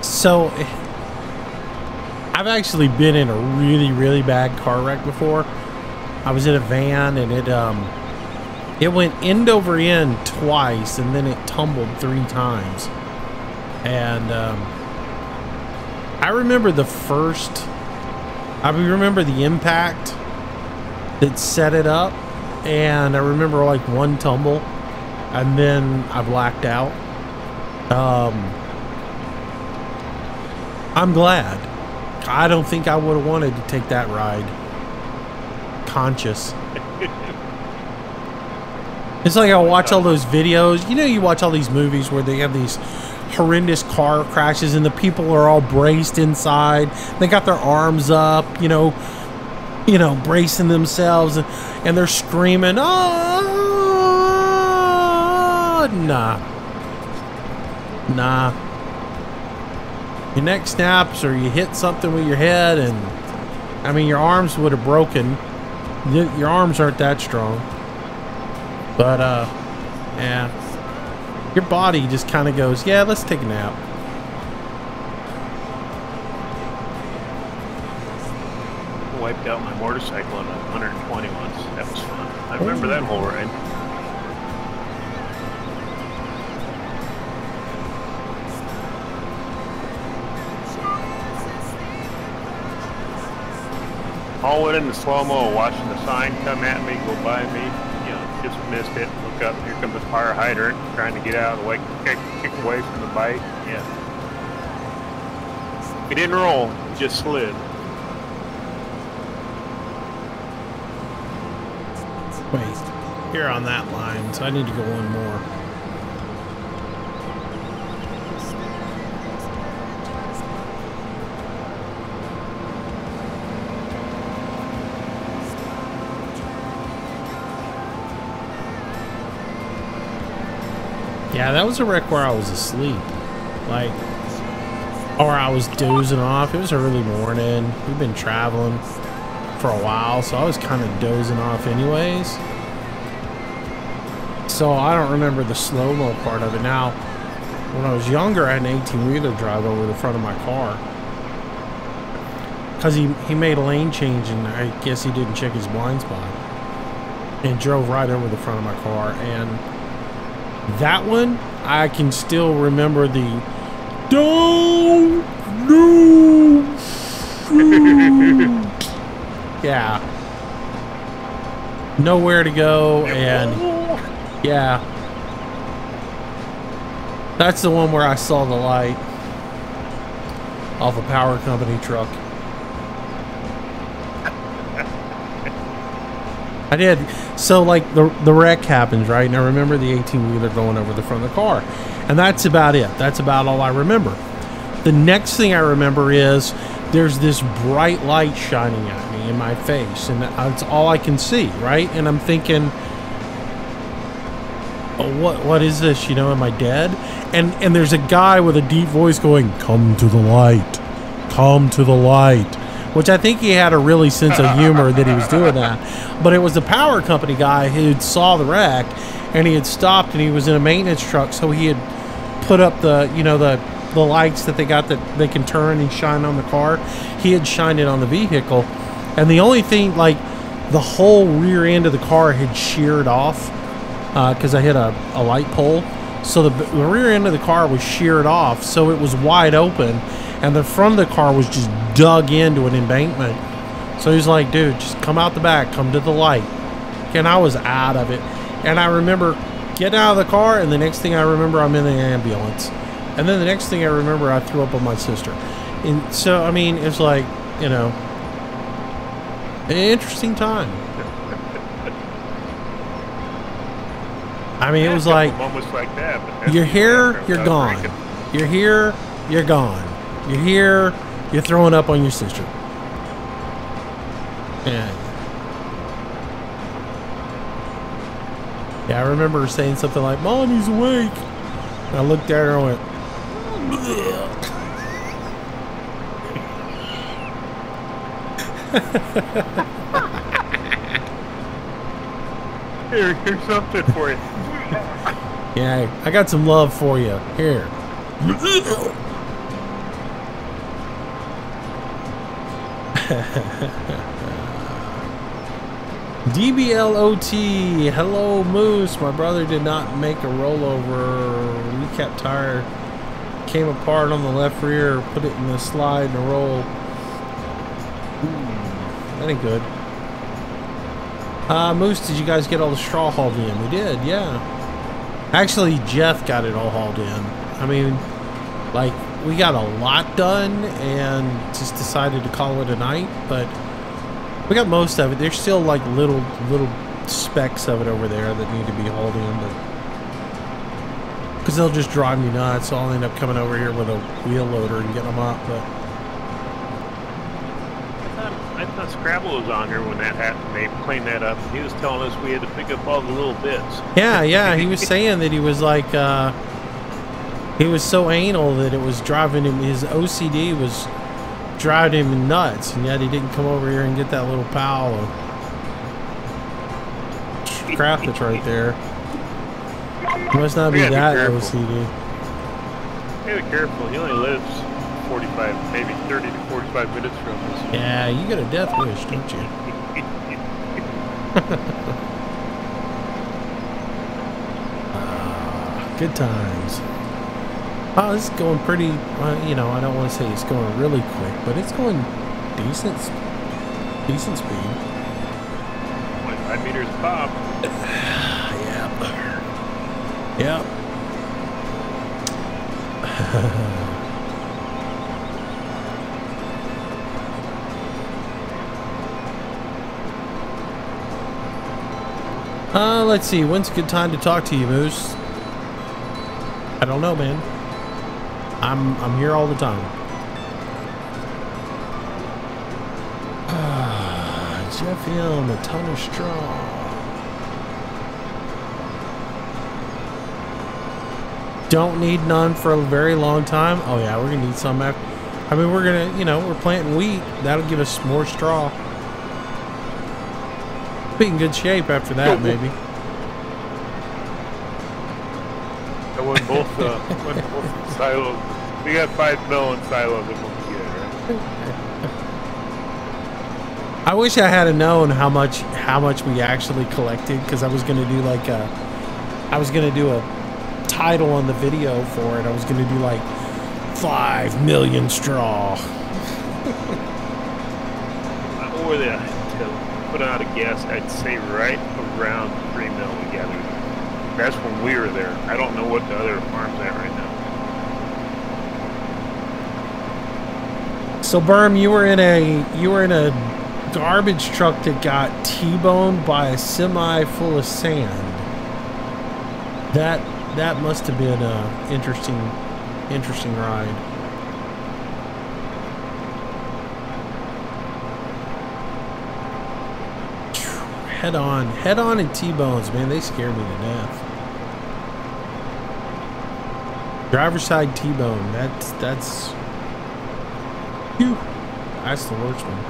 So, I've actually been in a really, really bad car wreck before. I was in a van and it went end over end twice and then it tumbled 3 times. And I remember the impact that set it up. And I remember like one tumble and then I blacked out. I'm glad. I don't think I would have wanted to take that ride conscious. It's like I watch all those videos. You know, you watch all these movies where they have these horrendous car crashes and the people are all braced inside. They got their arms up, you know, bracing themselves, and they're screaming, "Oh, nah. Your neck snaps or you hit something with your head, and I mean, your arms would have broken. Your arms aren't that strong, but yeah, your body just kind of goes, yeah, let's take a nap." Wiped out my motorcycle on 120 once. That was fun. I remember that whole ride. All went into slow-mo, watching the sign come at me, go by me. You know, just missed it. Look up, here comes the fire hydrant, trying to get out of the way, kick away from the bike. Yeah. It didn't roll, it just slid. Wait, you're on that line, so I need to go one more. Yeah, that was a wreck where I was asleep. Like, or I was dozing off. It was early morning. We've been traveling for a while, so I was kind of dozing off anyways. So I don't remember the slow-mo part of it. Now, when I was younger, I had an 18-wheeler drive over the front of my car. Because he made a lane change, and I guess he didn't check his blind spot. And drove right over the front of my car. And that one, I can still remember the "don't do shoot." Yeah. Nowhere to go, and yeah. That's the one where I saw the light off a power company truck. I did. So, like, the wreck happens, right? And I remember the 18-wheeler going over the front of the car. And that's about it. That's about all I remember. The next thing I remember is there's this bright light shining at me in my face. And that's all I can see, right? And I'm thinking, oh, what is this? You know, am I dead? And there's a guy with a deep voice going, "Come to the light. Come to the light." Which I think he had a really sense of humor that he was doing that. But it was the power company guy who saw the wreck, and he had stopped, and he was in a maintenance truck, so he had put up the, you know, the lights that they got that they can turn and shine on the car. He had shined it on the vehicle, and the only thing, like, the whole rear end of the car had sheared off because I hit a light pole. So the rear end of the car was sheared off, so it was wide open, and the front of the car was just dug into an embankment. So he's like, dude, just come out the back, come to the light. And I was out of it. And I remember getting out of the car, and the next thing I remember, I'm in the ambulance. And then the next thing I remember, I threw up on my sister. And so, I mean, it's like, you know, an interesting time. I mean, it was like, moments like that, but you're here, you're gone. You're here, you're gone. You're here, you're throwing up on your sister. Yeah, I remember saying something like, Mommy's awake. And I looked at her and went, here's something for you. yeah, I got some love for you. Here. DBLOT, hello Moose. My brother did not make a rollover. Recap tire came apart on the left rear. Put it in the slide and a roll. Ooh, that ain't good. Moose, did you guys get all the straw hauled in? We did, yeah. Actually, Jeff got it all hauled in. I mean, like, we got a lot done and just decided to call it a night, but we got most of it. There's still like little specks of it over there that need to be hauled in, but because they'll just drive me nuts, so I'll end up coming over here with a wheel loader and getting them up. But I thought Scrabble was on here when that happened. They cleaned that up. He was telling us we had to pick up all the little bits. yeah, he was saying that he was like, he was so anal that it was driving him. His OCD was driving him nuts, and yet he didn't come over here and get that little pile of crap that's right there. It must not be that OCD. You gotta be careful. He only lives 45, maybe 30 to 45 minutes from us. Yeah, you got a death wish, don't you? Good times. Oh, this is going pretty, you know, I don't want to say it's going really quick, but it's going decent speed. 25 meters pop. Yep. Let's see. When's a good time to talk to you, Moose? I don't know, man. I'm here all the time. Jeff Elm, a ton of straw. Don't need none for a very long time. Oh yeah, we're gonna need some after. I mean, we're gonna, you know, we're planting wheat. That'll give us more straw. Be in good shape after that, maybe. And when both silos, we got 5 mil in silos that we'll get, right? I wish I had known how much we actually collected, because I was gonna do like a title on the video for it. I was gonna do like 5 million straw. Or to put out a guess, I'd say right around 3 mil we gathered. That's when we were there. I don't know what the other farm's at right now. So Berm, you were in a garbage truck that got T-boned by a semi full of sand. That must have been a interesting ride. Head on and T-bones, man, they scare me to death. Driver's side T-bone, that's phew, that's the worst one.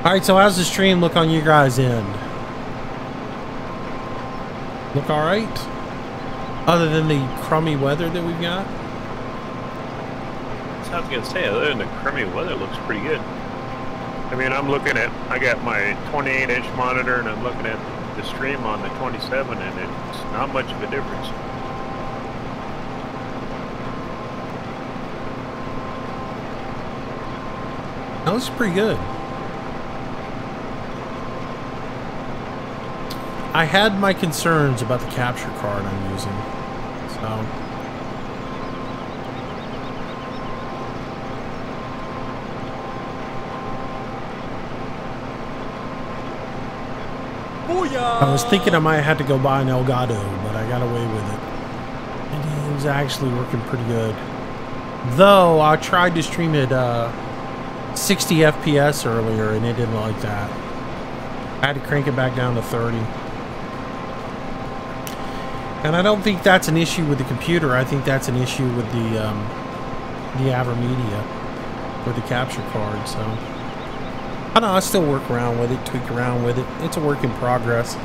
Alright, so how's the stream look on you guys' end? Look alright? Other than the crummy weather that we've got? So I was gonna say, other than the crummy weather, looks pretty good. I mean, I got my 28-inch monitor, and I'm looking at the stream on the 27, and it's not much of a difference. That looks pretty good. I had my concerns about the capture card I'm using, so. Booyah! I was thinking I might have to go buy an Elgato, but I got away with it. And it was actually working pretty good. Though, I tried to stream at 60 FPS earlier, and it didn't like that. I had to crank it back down to 30. And I don't think that's an issue with the computer. I think that's an issue with the AverMedia, with the capture card, so. I don't know, I still work around with it, tweak around with it. It's a work in progress.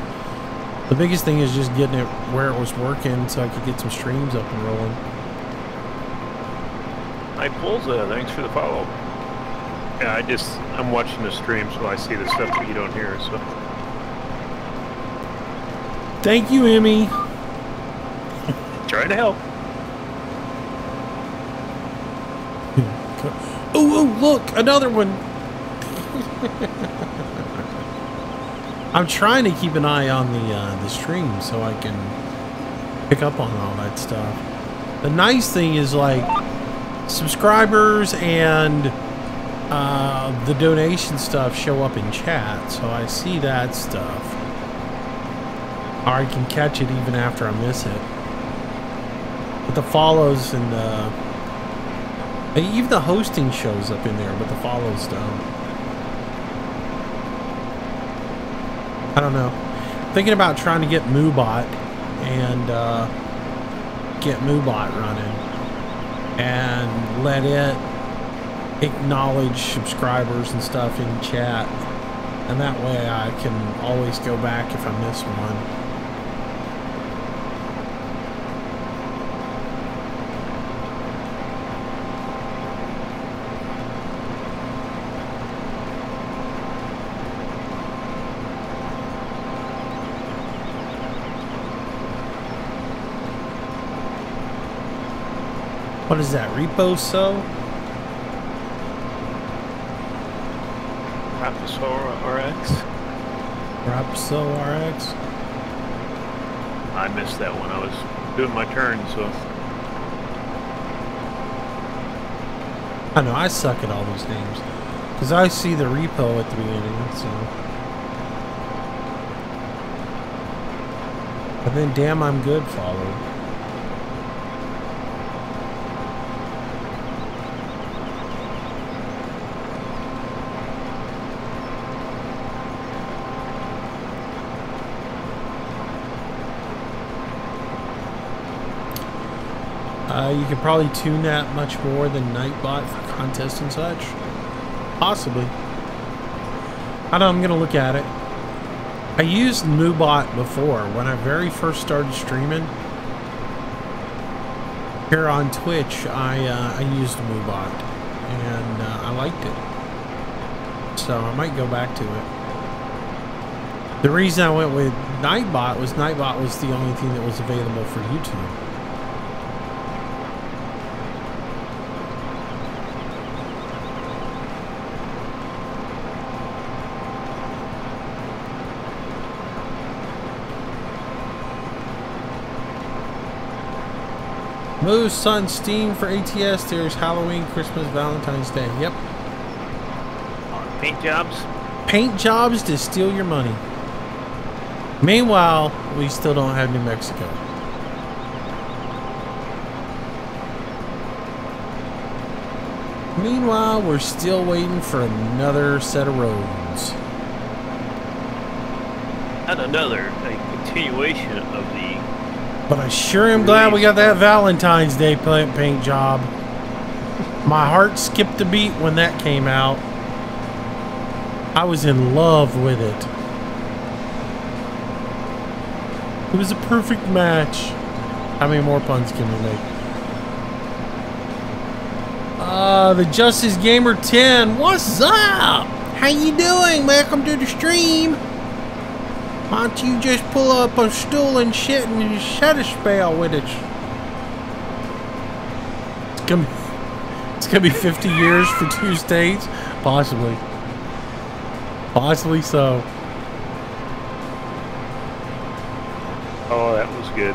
The biggest thing is just getting it where it was working so I could get some streams up and rolling. Hi, Pulza, thanks for the follow. Yeah, I'm watching the stream, so I see the stuff that you don't hear, so. Thank you, Emmy. Trying to help. Oh, look, another one. I'm trying to keep an eye on the stream so I can pick up on all that stuff. The nice thing is, like, subscribers and the donation stuff show up in chat, so I see that stuff. Or I can catch it even after I miss it. But the follows and even the hosting shows up in there, but the follows don't. I don't know. Thinking about trying to get MooBot and get MooBot running and let it acknowledge subscribers and stuff in chat, and that way I can always go back if I miss one. What is that, repo so? Rapsosaur RX? Rapso RX? I missed that one. I was doing my turn, so. I know, I suck at all these names. Because I see the repo at the beginning, so. But then, damn, I'm good followed. You could probably tune that much more than Nightbot for contests and such. Possibly. I know, I'm going to look at it. I used MooBot before when I very first started streaming. Here on Twitch, I used MooBot, and I liked it. So I might go back to it. The reason I went with Nightbot was the only thing that was available for YouTube. Moose on Steam for ATS. There's Halloween, Christmas, Valentine's Day. Yep. Paint jobs? Paint jobs to steal your money. Meanwhile, we still don't have New Mexico. Meanwhile, we're still waiting for another set of roads. And another, a continuation of the... But I sure am glad we got that Valentine's Day paint job. My heart skipped a beat when that came out. I was in love with it. It was a perfect match. How many more puns can we make? The Justice Gamer 10. What's up? How you doing? Welcome to the stream. Why don't you just pull up a stool and shit and just shut a spell with it? It's gonna be 50 years for 2 states? Possibly. Possibly so. Oh, that was good.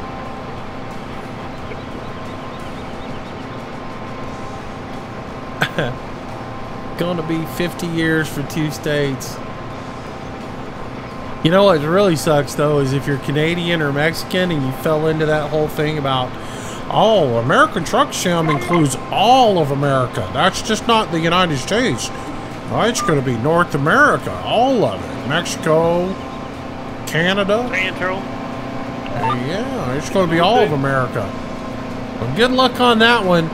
Gonna be 50 years for 2 states. You know what really sucks though is if you're Canadian or Mexican and you fell into that whole thing about, oh, American Truck Sim includes all of America. That's just not the United States. Oh, it's going to be North America, all of it. Mexico, Canada. Banter. Yeah, it's going to be all of America. Well, good luck on that one.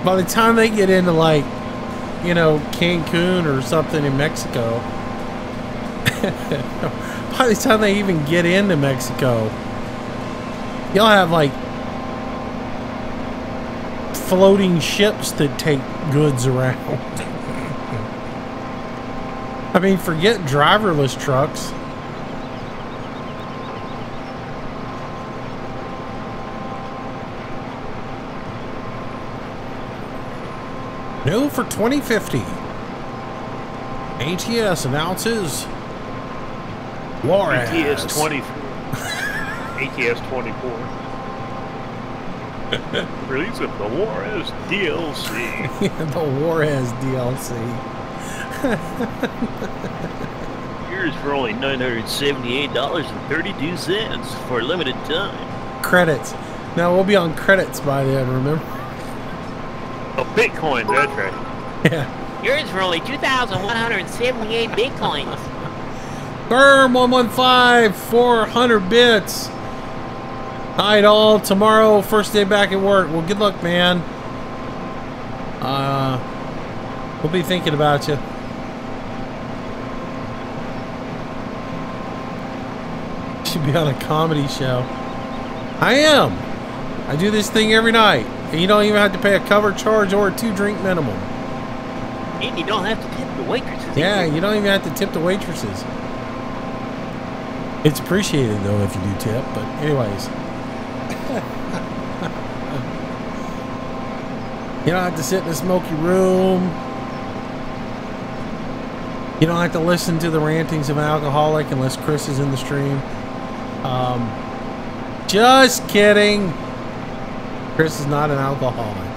By the time they get into, like, you know, Cancun or something in Mexico, by the time they even get into Mexico, you'll have, like, floating ships that take goods around. I mean, forget driverless trucks. New for 2050. ATS announces Juarez. ATS 24. ATS 24. Release of the Juarez DLC. Yeah, the Juarez DLC. Yours for only $978.32 for a limited time. Credits. Now we'll be on credits by then, remember? Oh, Bitcoin, that's right. Yeah. Yours for only 2,178 Bitcoins. Burn 115, 400 bits. Alright, all. Tomorrow, first day back at work. Well, good luck, man. We'll be thinking about you. Should be on a comedy show. I am. I do this thing every night. And you don't even have to pay a cover charge or a 2-drink minimum. And you don't have to tip the waitresses. Yeah, either. you don't even have to tip the waitresses. It's appreciated, though, if you do tip. But anyways. You don't have to sit in a smoky room. You don't have to listen to the rantings of an alcoholic unless Chris is in the stream. Just kidding. Chris is not an alcoholic.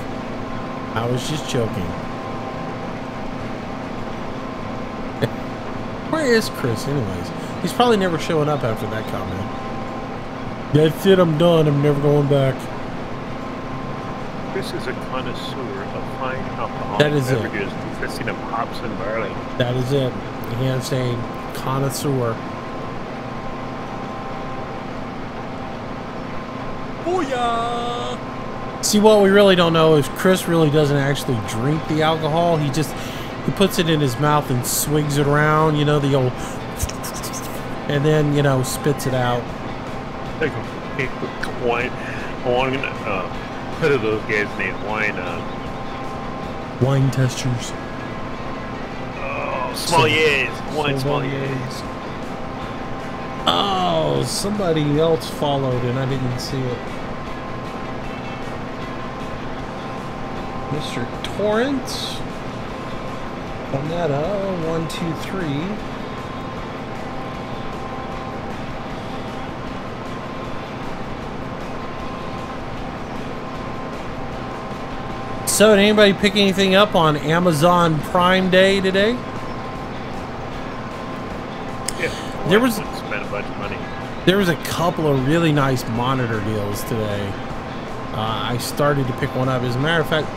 I was just joking. Where is Chris anyways? He's probably never showing up after that comment. That's it, I'm done. I'm never going back. This is a connoisseur of fine alcohol That is beverages consisting of hops and barley. That is it. He is a connoisseur. Booyah! See, what we really don't know is Chris really doesn't actually drink the alcohol. He puts it in his mouth and swigs it around, you know, the old, and then, you know, spits it out. Like wine, what are those guys named? Wine testers. Oh, sommeliers. Wine sommeliers. Oh, somebody else followed and I didn't see it. Mr. Torrance. Bonetta, 1, 2, 3. So, did anybody pick anything up on Amazon Prime Day today? Yeah. There was spent a bunch of money. There was a couple of really nice monitor deals today. I started to pick one up. As a matter of fact,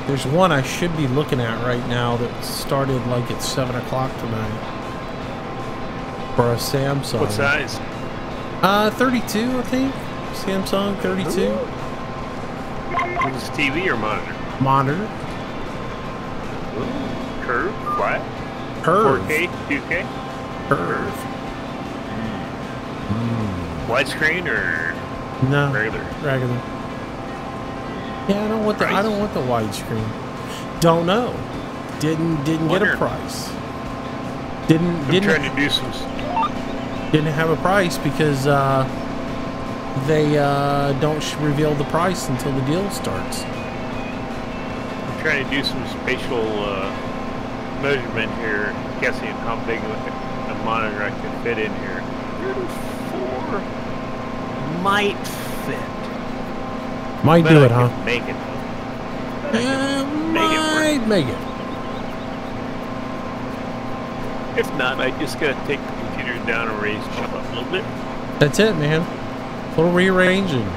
there's one I should be looking at right now that started like at 7 o'clock tonight. For a Samsung. What size? 32, I think. Samsung 32. Is this TV or monitor? monitor. Curve, flat, Curve. 4K, 2K, Curve. widescreen or No. regular? Regular. Yeah, I don't want the widescreen. Don't know. Didn't get a Wonder. price. I'm Didn't trying to do some. didn't have a price because they don't reveal the price until the deal starts. I'm trying to do some spatial measurement here, guessing how big a monitor I can fit in here. 4 might fit. Might But do I it, huh? can make it. Might make it. If not, I just gotta take the computer down and raise it up a little bit. That's it, man. A little rearranging.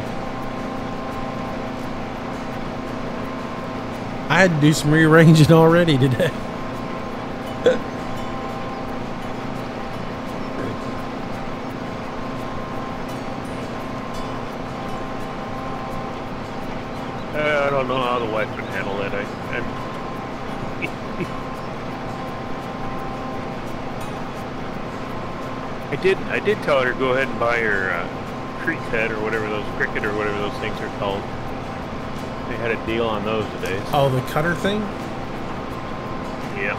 I had to do some rearranging already today. I don't know how the wife would handle it. I did tell her to go ahead and buy her creek head or whatever those cricket or whatever those things are called. They had a deal on those today. So. Oh, the cutter thing? Yeah.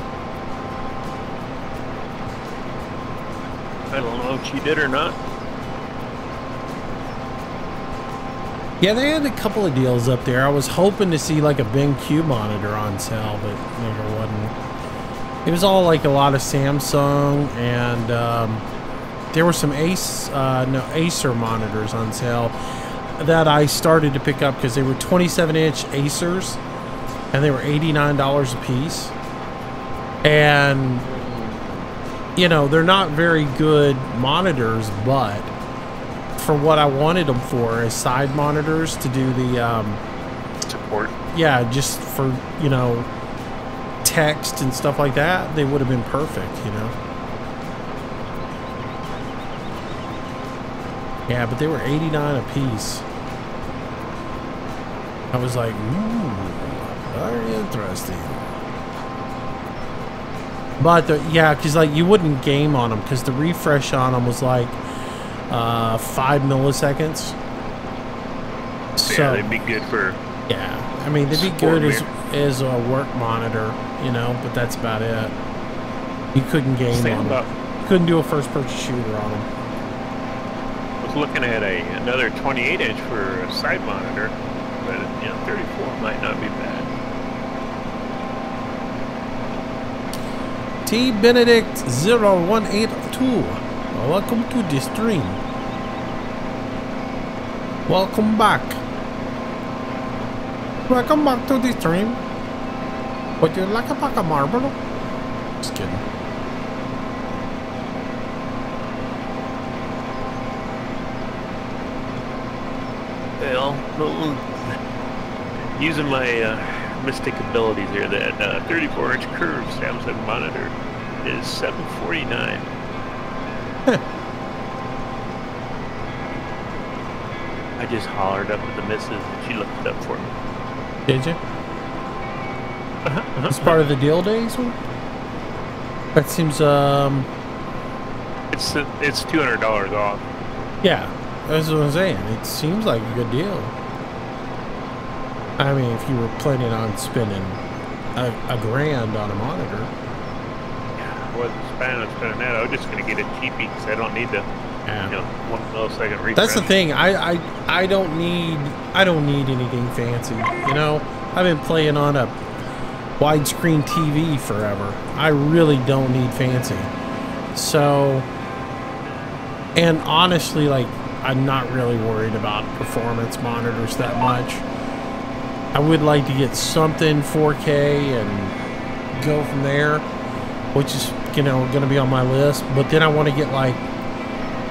I don't know if she did or not. Yeah, they had a couple of deals up there. I was hoping to see like a BenQ monitor on sale, but never wasn't. It was all like a lot of Samsung, and there were some Acer monitors on sale that I started to pick up because they were 27-inch Acers, and they were $89 a piece. And you know, they're not very good monitors, but for what I wanted them for as side monitors to do the Support. yeah, just for, you know, text and stuff like that, they would have been perfect, you know. Yeah, but they were $89 a piece. I was like, ooh, very interesting. But yeah, because like you wouldn't game on them because the refresh on them was like 5 milliseconds. So Yeah, they'd be good for. yeah, I mean they'd be good as a work monitor, you know, but that's about it. You couldn't game on them. Couldn't do a first-person shooter on them. I was looking at another 28-inch for a side monitor, but you know, 34 might not be bad. T Benedict 0182. Welcome to the stream. Welcome back. Welcome back to the stream. Would you like a pack of marble? Just kidding. Well, using my mystic abilities here, that 34-inch curved Samsung monitor is $749. I just hollered up at the missus and she looked it up for me. Did you? It's part of the deal days one? That seems It's $200 off. yeah, that's what I'm saying. It seems like a good deal. I mean, if you were planning on spending a grand on a monitor. I wasn't planning on spending that. I was just going to get a cheapie because I don't need the you know, 1 millisecond refresh. That's the thing. I don't need anything fancy. You know, I've been playing on a widescreen TV forever. I really don't need fancy. So, and honestly, like, I'm not really worried about performance monitors that much. I would like to get something 4K and go from there, which is, you know, going to be on my list. But then I want to get like,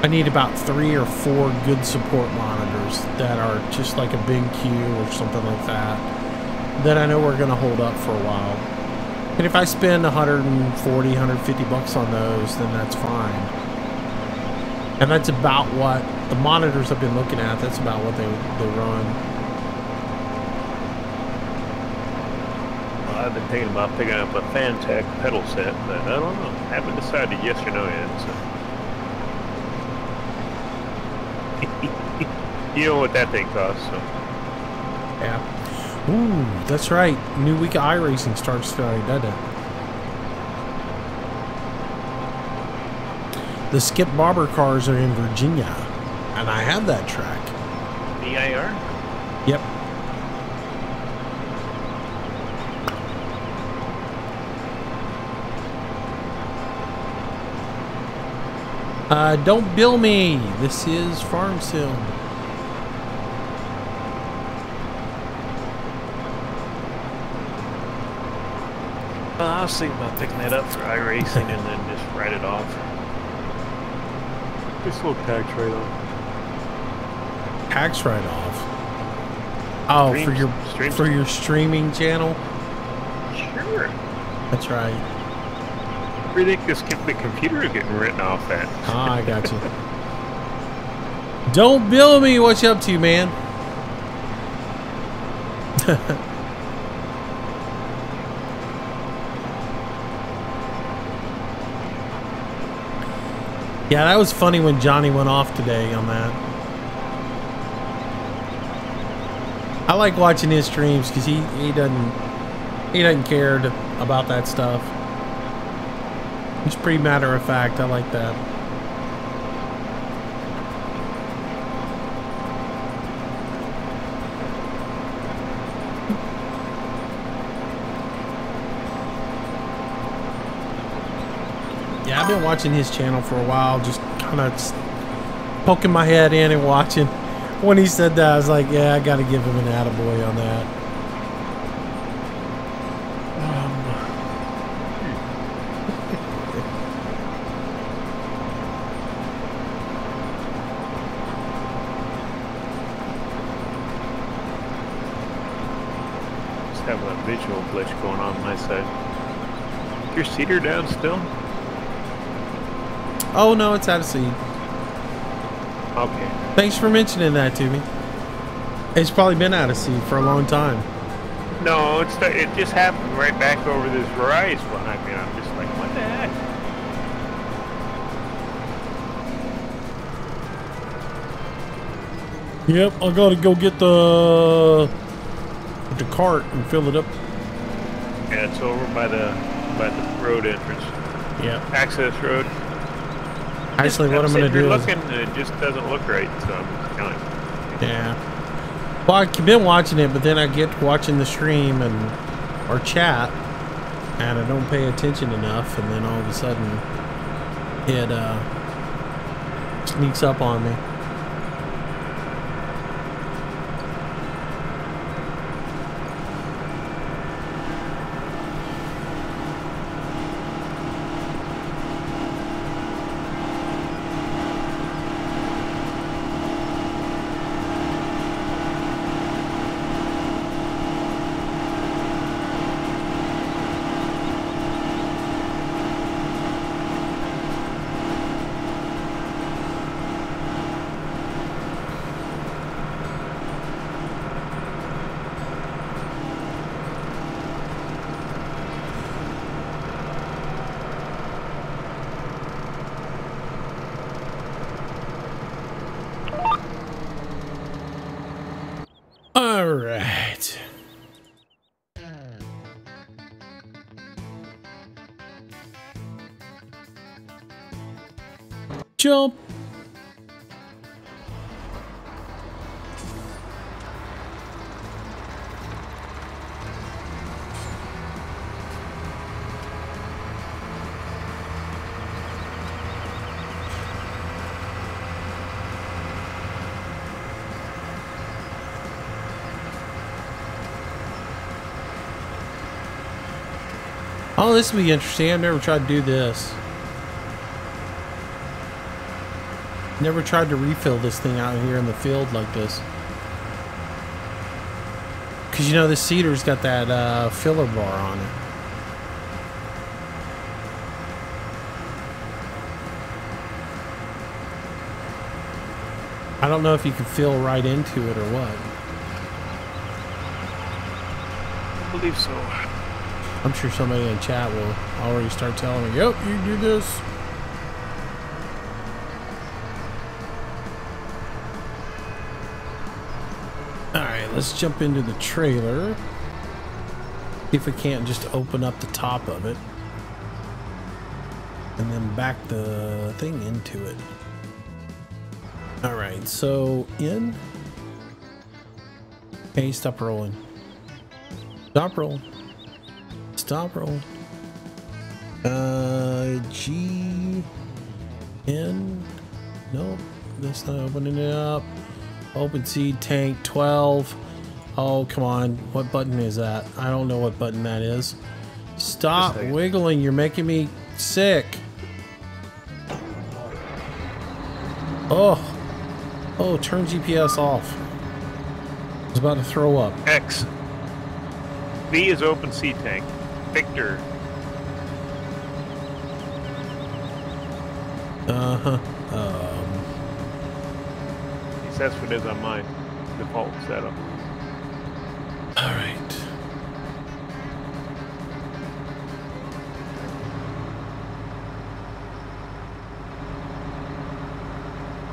I need about 3 or 4 good support monitors that are just like a BenQ or something like that, that I know are going to hold up for a while. And if I spend 140, 150 bucks on those, then that's fine. And that's about what the monitors I've been looking at, that's about what they run. I've been thinking about picking up a Fantech pedal set, but I don't know. I haven't decided yes or no yet. So. You know what that thing costs, so. Yeah. Ooh, that's right. New week of iRacing starts today, doesn't it? The Skip Barber cars are in Virginia, and I have that track. VIR? Yep. Don't bill me. This is Farm Sim. Well, I was thinking about picking that up for iRacing and then just write it off. Just a little tax write-off. Tax write-off. Oh, for your streaming channel. Sure. That's right. Where do you think the computer is getting written off at? Ah, I got you. Don't bill me. What you up to, man? Yeah, that was funny when Johnny went off today on that. I like watching his streams because he doesn't care about that stuff. He's pretty matter of fact. I like that. Yeah, I've been watching his channel for a while, just kind of poking my head in and watching. When he said that, I was like, yeah, I got to give him an attaboy on that. Just have a visual glitch going on my side. Is your seeder down still? Oh, no, it's out of seed. Okay. Thanks for mentioning that to me. It's probably been out of seed for a long time. No, it just happened right back over this rise behind me. I'm just like, what the heck? Yep, I gotta go get the cart and fill it up. Yeah, it's over by the road entrance. Yeah. Access road. Actually, what I'm gonna do is... looking, it just doesn't look right, so I'm just kind of... Yeah. Well, I've been watching it, but then I get to watching the stream or chat, and I don't pay attention enough, and then all of a sudden it sneaks up on me. All right. Jump. Oh, this will be interesting. I've never tried to do this. Never tried to refill this thing out here in the field like this. Because, you know, this seeder's got that filler bar on it. I don't know if you can fill right into it or what. I believe so. I'm sure somebody in chat will already start telling me, yep, you do this. Alright, let's jump into the trailer. See if we can't just open up the top of it. And then back the thing into it. Alright, so in. Hey, stop rolling. Stop rolling. Stop rolling. G. N. Nope, that's not opening it up. Open seed tank 12. Oh, come on. What button is that? I don't know what button that is. Stop wiggling. You're making me sick. Oh. Oh, turn GPS off. I was about to throw up. X. V is open sea tank. Victor. Uh-huh. At least that's what it is on mine. Default setup. Alright.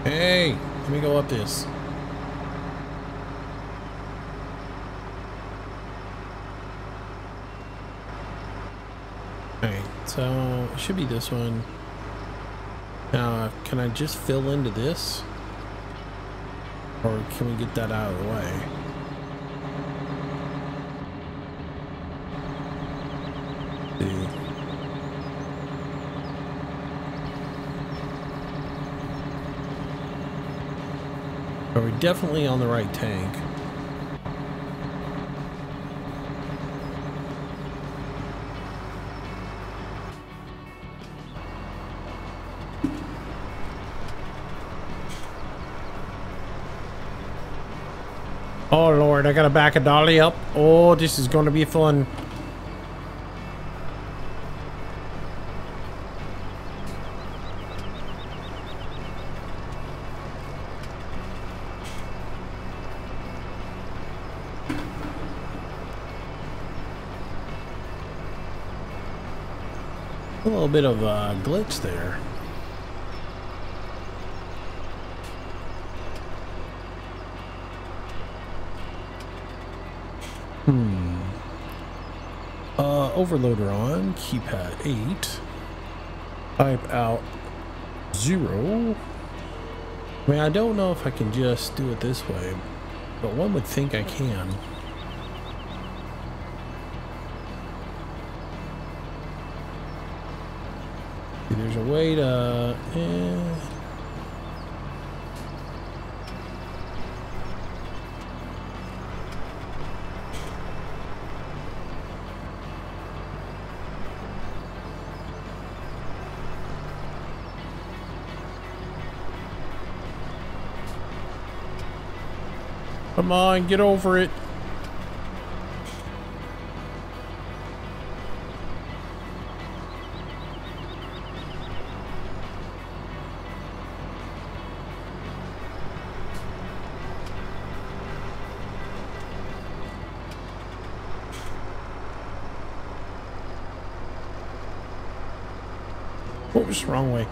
Hey, let me go up this. Alright, so it should be this one. Now, can I just fill into this? Or can we get that out of the way? See. Are we definitely on the right tank? Oh Lord, I gotta back a dolly up. Oh, this is gonna be fun. A little bit of a glitch there. Overloader on, keypad 8, type out 0. I mean, I don't know if I can just do it this way, but one would think I can. There's a way to... Come on, get over it. What was the wrong way?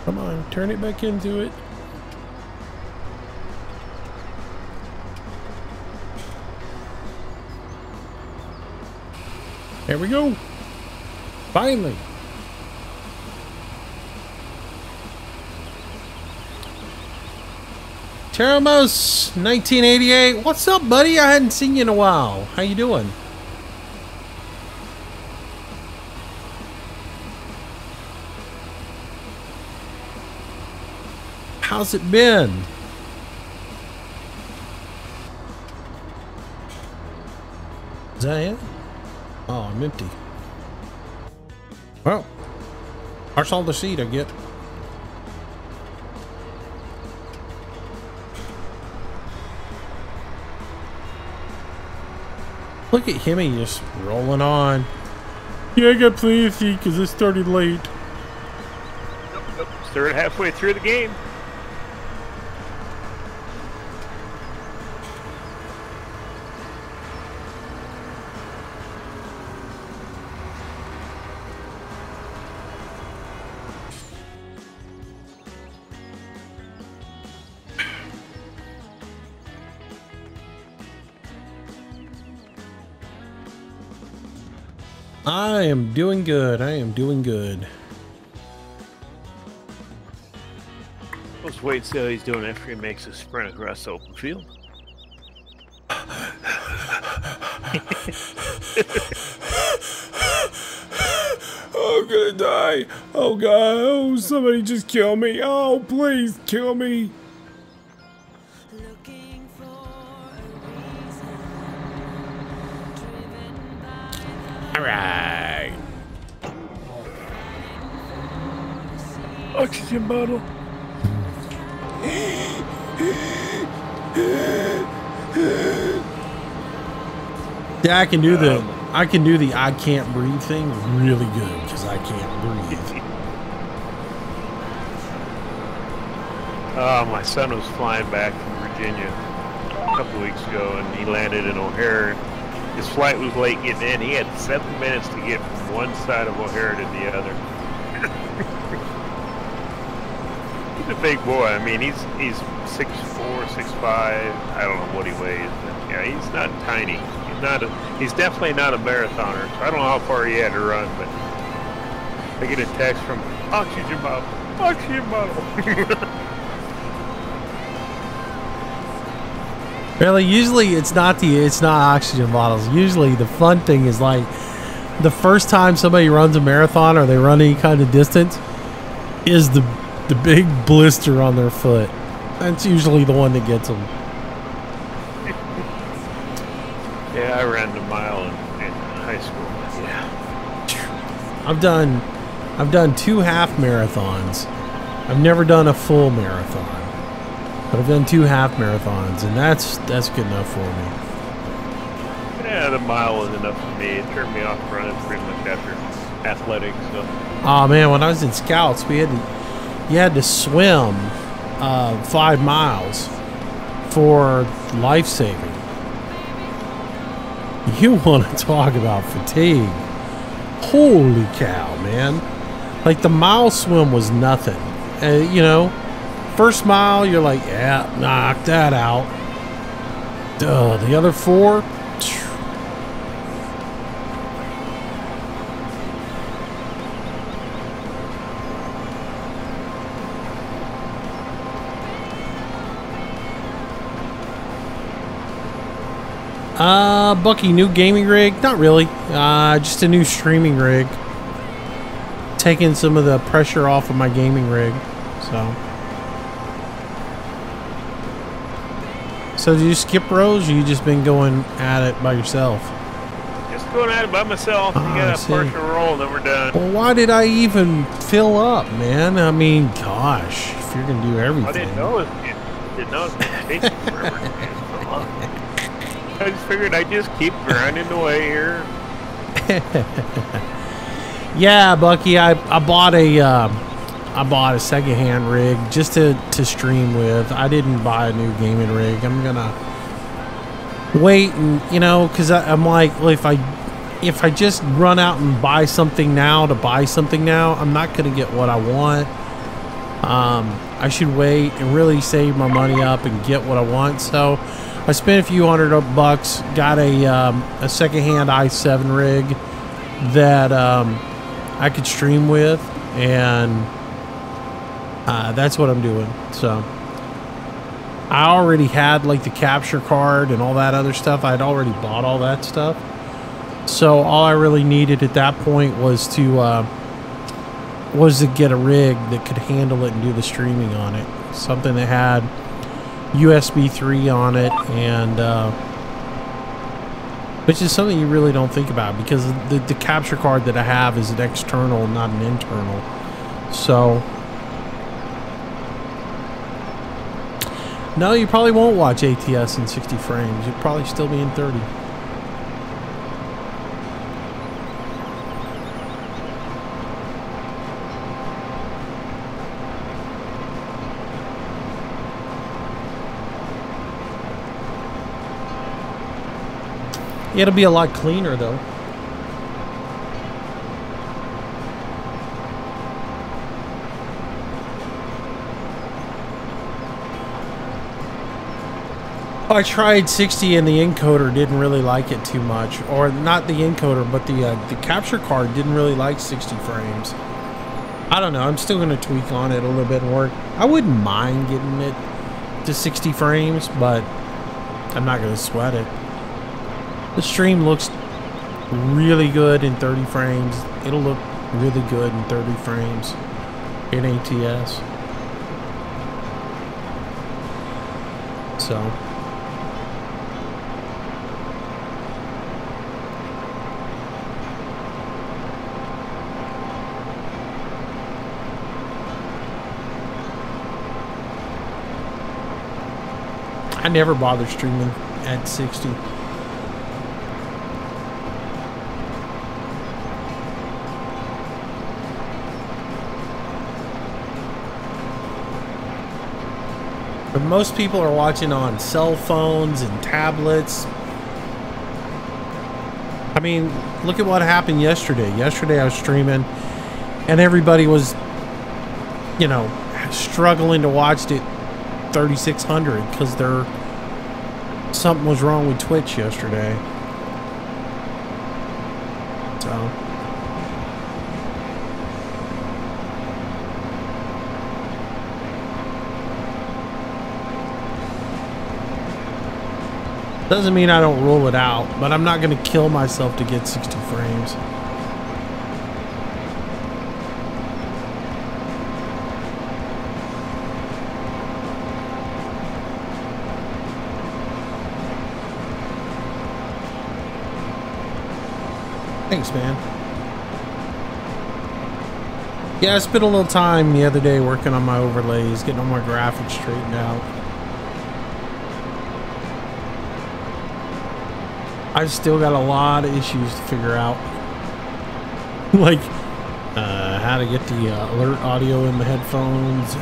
Come on, turn it back into it. There we go. Finally. Teramos 1988. What's up, buddy? I hadn't seen you in a while. How you doing? How's it been? Is that it? Oh, I'm empty. Well, that's all the seed I get. Look at him, he's just rolling on. Yeah, I got plenty of seed because it started late. Nope. Started halfway through the game. I am doing good. I am doing good. Let's wait and see how he's doing after he makes a sprint across the open field. Oh, I'm gonna die. Oh, God. Oh, somebody just kill me. Oh, please kill me. All right. Oxygen bottle. Yeah, I can do the I can't breathe thing really good because I can't breathe. My son was flying back from Virginia a couple weeks ago, and he landed in O'Hare. His flight was late getting in. He had 7 minutes to get from one side of O'Hare to the other. He's a big boy. I mean, he's 6'4", 6'5". I don't know what he weighs, but yeah, he's not tiny. He's definitely not a marathoner. So I don't know how far he had to run, but I get a text from oxygen bottle. Really, usually it's not oxygen bottles. Usually the fun thing is like the first time somebody runs a marathon or they run any kind of distance is the big blister on their foot. That's usually the one that gets them. Yeah, I ran the mile in high school. Yeah. I've done 2 half marathons. I've never done a full marathon. But I've done 2 half marathons, and that's good enough for me. Yeah, the mile was enough for me. It turned me off running pretty much after athletics. So. Oh man, when I was in Scouts, you had to swim 5 miles for life-saving. You want to talk about fatigue? Holy cow, man! Like the mile swim was nothing. You know. First mile, you're like, yeah, knock that out. Duh, the other 4, Bucky, new gaming rig? Not really. Just a new streaming rig. Taking some of the pressure off of my gaming rig, so. So do you skip rows, or you just been going at it by yourself? Just going at it by myself. You got a partial roll, and then we're done. Well, why did I even fill up, man? I mean, gosh, if you're gonna do everything. I didn't know it was gonna take forever. I just figured I'd just keep grinding away here. Yeah, Bucky, I bought a secondhand rig just to stream with. I didn't buy a new gaming rig. I'm gonna wait, and because I'm like, well, if I just run out and buy something now, I'm not gonna get what I want. I should wait and really save my money up and get what I want. So I spent a few $100, got a secondhand i7 rig that I could stream with, and that's what I'm doing. So I already had like the capture card and all that other stuff. I'd already bought all that stuff. So all I really needed at that point was to get a rig that could handle it and do the streaming on it. Something that had USB 3 on it, and which is something you really don't think about, because the capture card that I have is an external, not an internal. So no, you probably won't watch ATS in 60 frames. You'll probably still be in 30. It'll be a lot cleaner though. I tried 60 and the encoder didn't really like it too much. Or not the encoder, but the capture card didn't really like 60 frames. I don't know. I'm still going to tweak on it a little bit and work. I wouldn't mind getting it to 60 frames, but I'm not going to sweat it. The stream looks really good in 30 frames. It'll look really good in 30 frames in ATS. So I never bother streaming at 60. But most people are watching on cell phones and tablets. I mean, look at what happened yesterday. Yesterday I was streaming and everybody was, you know, struggling to watch it 3600 because something was wrong with Twitch yesterday. So doesn't mean I don't rule it out, but I'm not going to kill myself to get 60 frames. Thanks, man. Yeah, I spent a little time the other day working on my overlays, getting all my graphics straightened out. I've still got a lot of issues to figure out. Like, how to get the alert audio in the headphones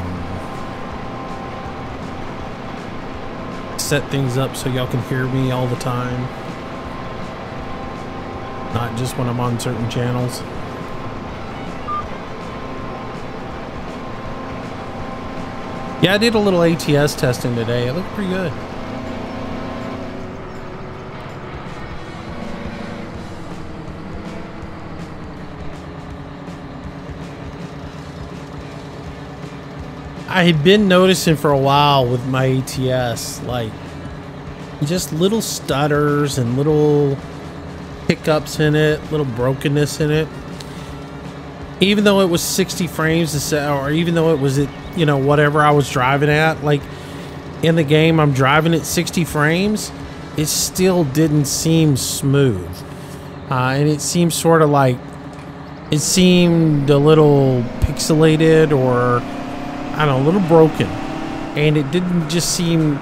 and set things up so y'all can hear me all the time. Not just when I'm on certain channels. Yeah, I did a little ATS testing today. It looked pretty good. I had been noticing for a while with my ATS, like, just little stutters and little hiccups in it, little brokenness in it. Even though it was 60 frames a second, or even though it was at, you know, whatever I was driving at, like in the game I'm driving at 60 frames, it still didn't seem smooth. And it seemed sort of like, it seemed a little pixelated, or I don't know, a little broken. And it didn't just seem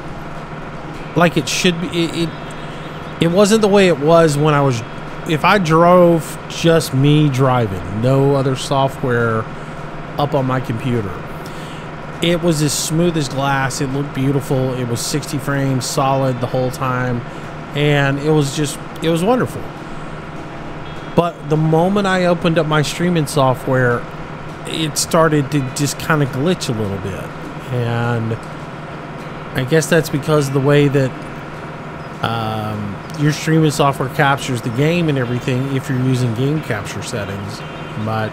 like it should be. It wasn't the way it was when I was, if I drove just me driving, no other software up on my computer. It was as smooth as glass. It looked beautiful. It was 60 frames solid the whole time. And it was just, it was wonderful. But the moment I opened up my streaming software, it started to just kind of glitch a little bit. And I guess that's because of the way that your streaming software captures the game and everything if you're using game capture settings. But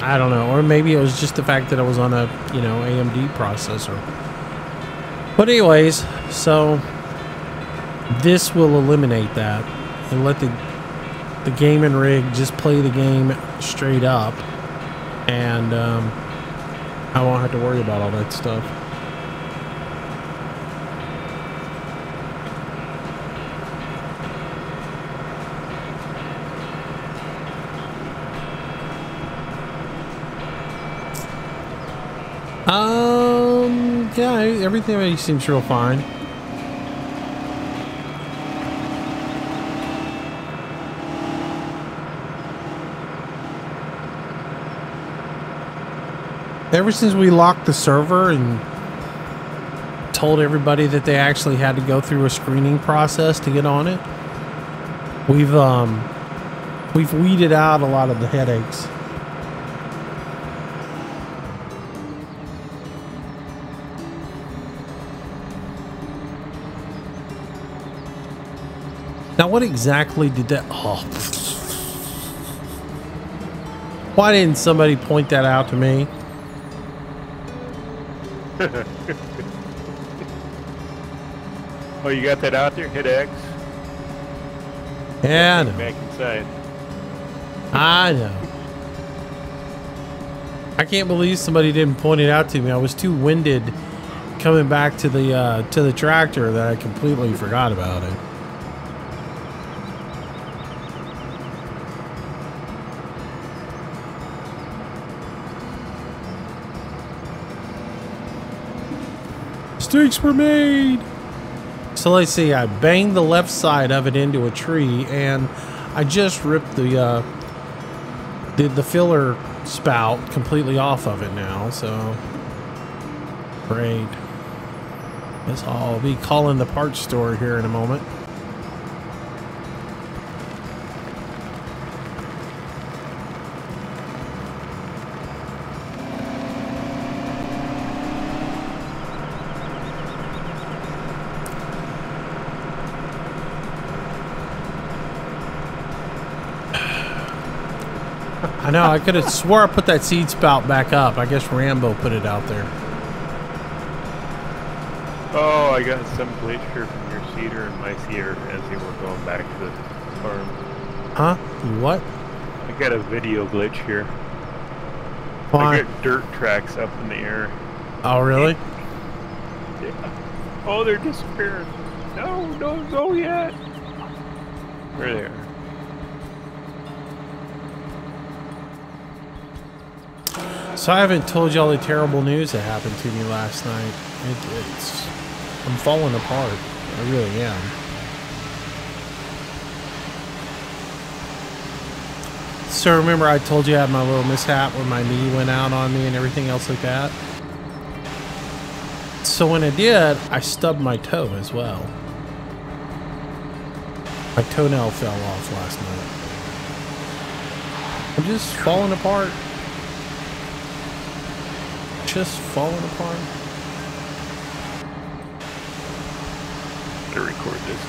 I don't know, or maybe it was just the fact that I was on a, you know, AMD processor. But anyways, so this will eliminate that and let the gaming rig just play the game straight up, and I won't have to worry about all that stuff. Yeah, everything seems real fine. Ever since we locked the server and told everybody that they actually had to go through a screening process to get on it, we've weeded out a lot of the headaches. Now, what exactly did that... Oh. Why didn't somebody point that out to me? Oh, you got that out there? Hit X. Yeah, I know. Back inside. I know. I can't believe somebody didn't point it out to me. I was too winded coming back to the tractor that I completely forgot about it. Mistakes were made. So let's see. I banged the left side of it into a tree, and I just ripped the filler spout completely off of it now. So great. Guess I'll be calling the parts store here in a moment. I know, I could have swore I put that seed spout back up. I guess Rambo put it out there. Oh, I got some glitch here from your seeder and my seeder as they were going back to the farm. Huh? You what? I got a video glitch here. Why? I got dirt tracks up in the air. Oh, really? Yeah. Oh, they're disappearing. No, don't go yet. There they are. So I haven't told y'all the terrible news that happened to me last night. I'm falling apart. I really am. So remember I told you I had my little mishap where my knee went out on me and everything else like that? So when I did, I stubbed my toe as well. My toenail fell off last night. I'm just falling apart. Just falling apart. To record this.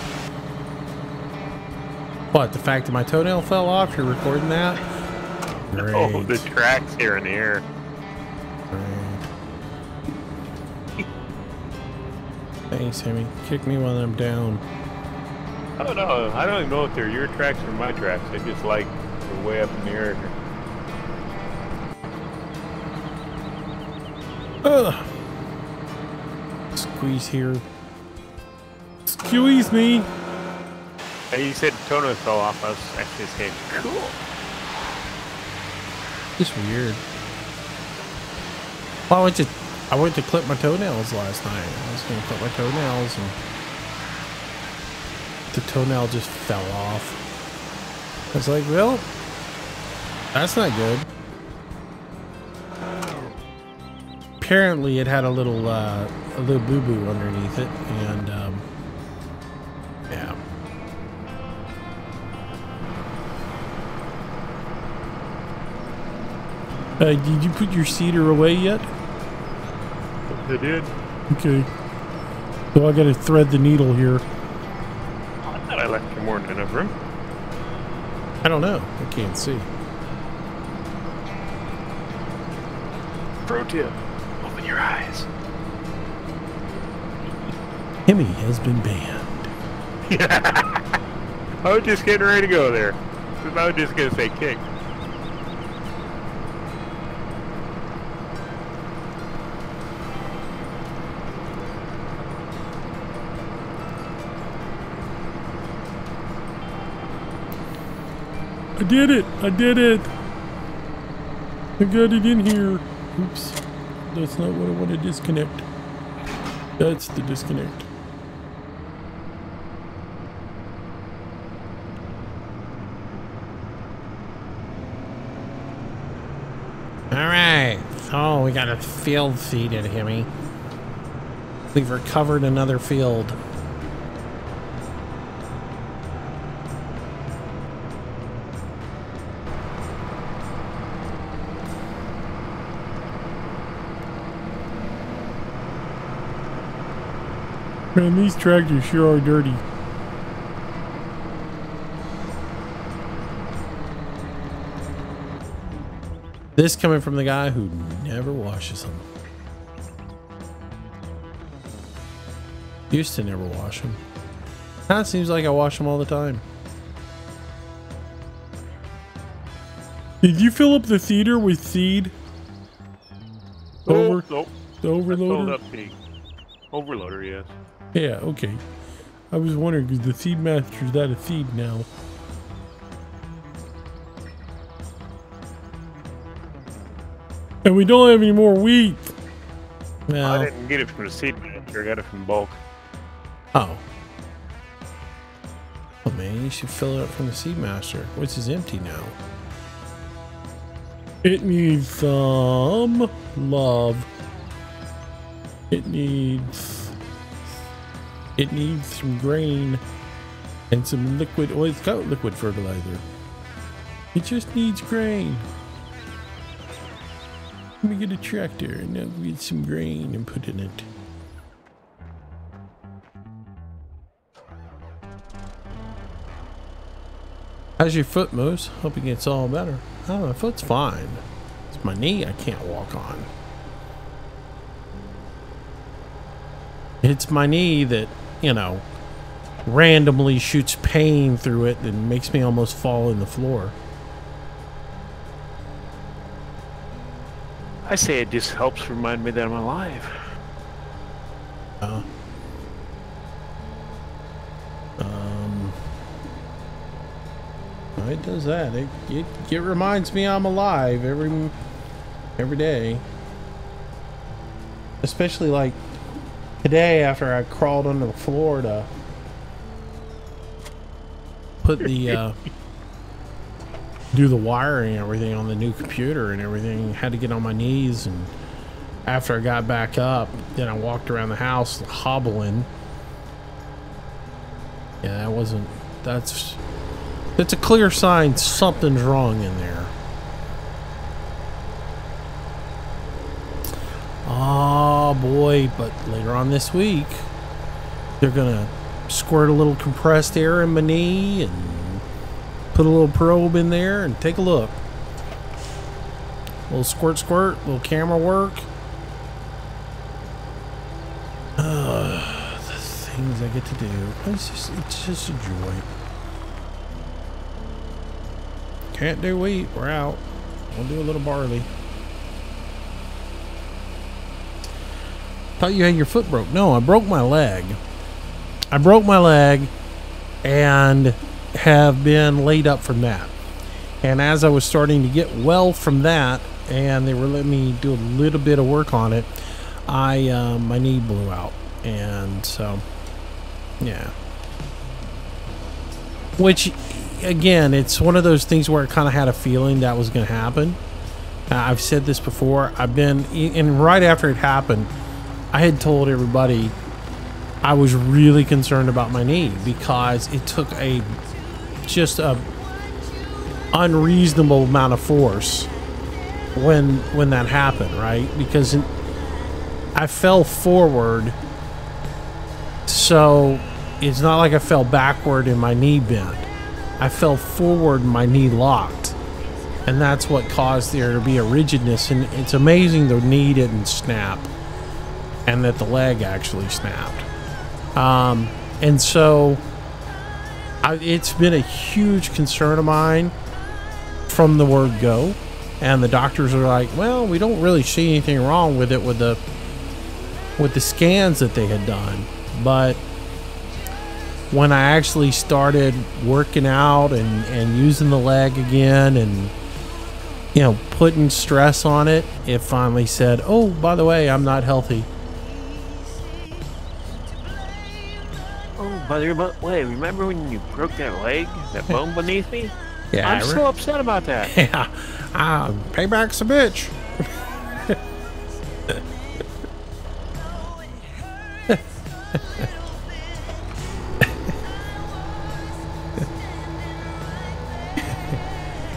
What, the fact that my toenail fell off? You're recording that? Great. Oh, the tracks here in the air. Great. Thanks, Hemi. Kick me while I'm down. Oh no, I don't even know if they're your tracks or my tracks. I just like they're way up in the air. Ugh. Squeeze here. Squeeze me. And you said the toenail fell off. I was actually saying, cool. Just weird. Well, I went to clip my toenails last night. I was gonna clip my toenails and the toenail just fell off. I was like, well, that's not good. Apparently it had a little boo-boo underneath it, and yeah. Did you put your cedar away yet? I did. Okay. So I gotta thread the needle here. I thought I left you more than enough room. I don't know. I can't see. Pro tip. Open your eyes. Hemi has been banned. I was just getting ready to go there. I was just going to say kick. I did it! I did it! I got it in here. Oops. That's not what I want to disconnect. That's the disconnect. Alright. Oh, we got a field feed in Hemi. We've recovered another field. Man, these tractors sure are dirty. This coming from the guy who never washes them. Used to never wash them. Now it seems like I wash them all the time. Did you fill up the theater with seed? Nope. The overloader? Filled up the overloader, yes. Yeah, okay. I was wondering because the seed master's out of seed now. And we don't have any more wheat. Well, I didn't get it from the seed manager. I got it from bulk. oh. Oh man, you should fill it up from the seed master. Which is empty now. It needs some love. It needs some grain and some liquid. Well, it's got liquid fertilizer. It just needs grain. Let me get a tractor and I'll get some grain and put in it. How's your foot, Moose? Hope it gets all better. Oh, my foot's fine. It's my knee I can't walk on. It's my knee that, you know, randomly shoots pain through it and makes me almost fall in the floor. I say it just helps remind me that I'm alive. It does that. It reminds me I'm alive every day. Especially like today after I crawled under the floor to put the do the wiring and everything on the new computer and everything. Had to get on my knees, and after I got back up, then I walked around the house hobbling. Yeah, that's a clear sign something's wrong in there. Oh boy, but later on this week they're gonna squirt a little compressed air in my knee and put a little probe in there and take a look. A little squirt, little camera work. The things I get to do. It's just a joy. Can't do wheat. We're out. We'll do a little barley. Thought you had your foot broke. No, I broke my leg. I broke my leg and have been laid up from that. And as I was starting to get well from that, and they were letting me do a little bit of work on it, my knee blew out. And so, yeah. Which, again, it's one of those things where I kind of had a feeling that was going to happen. I've said this before. And right after it happened, I had told everybody I was really concerned about my knee because it took just a unreasonable amount of force when that happened, right? Because I fell forward, so it's not like I fell backward and my knee bent. I fell forward and my knee locked, and that's what caused there to be a rigidness. And it's amazing the knee didn't snap and that the leg actually snapped. And so it's been a huge concern of mine from the word go, and the doctors are like, well, we don't really see anything wrong with it with the scans that they had done. But when I actually started working out and using the leg again and, you know, putting stress on it, it finally said, oh, by the way, I'm not healthy. Oh, by the way, remember when you broke that leg, that bone beneath me? Yeah, I'm so upset about that. Yeah, payback's a bitch.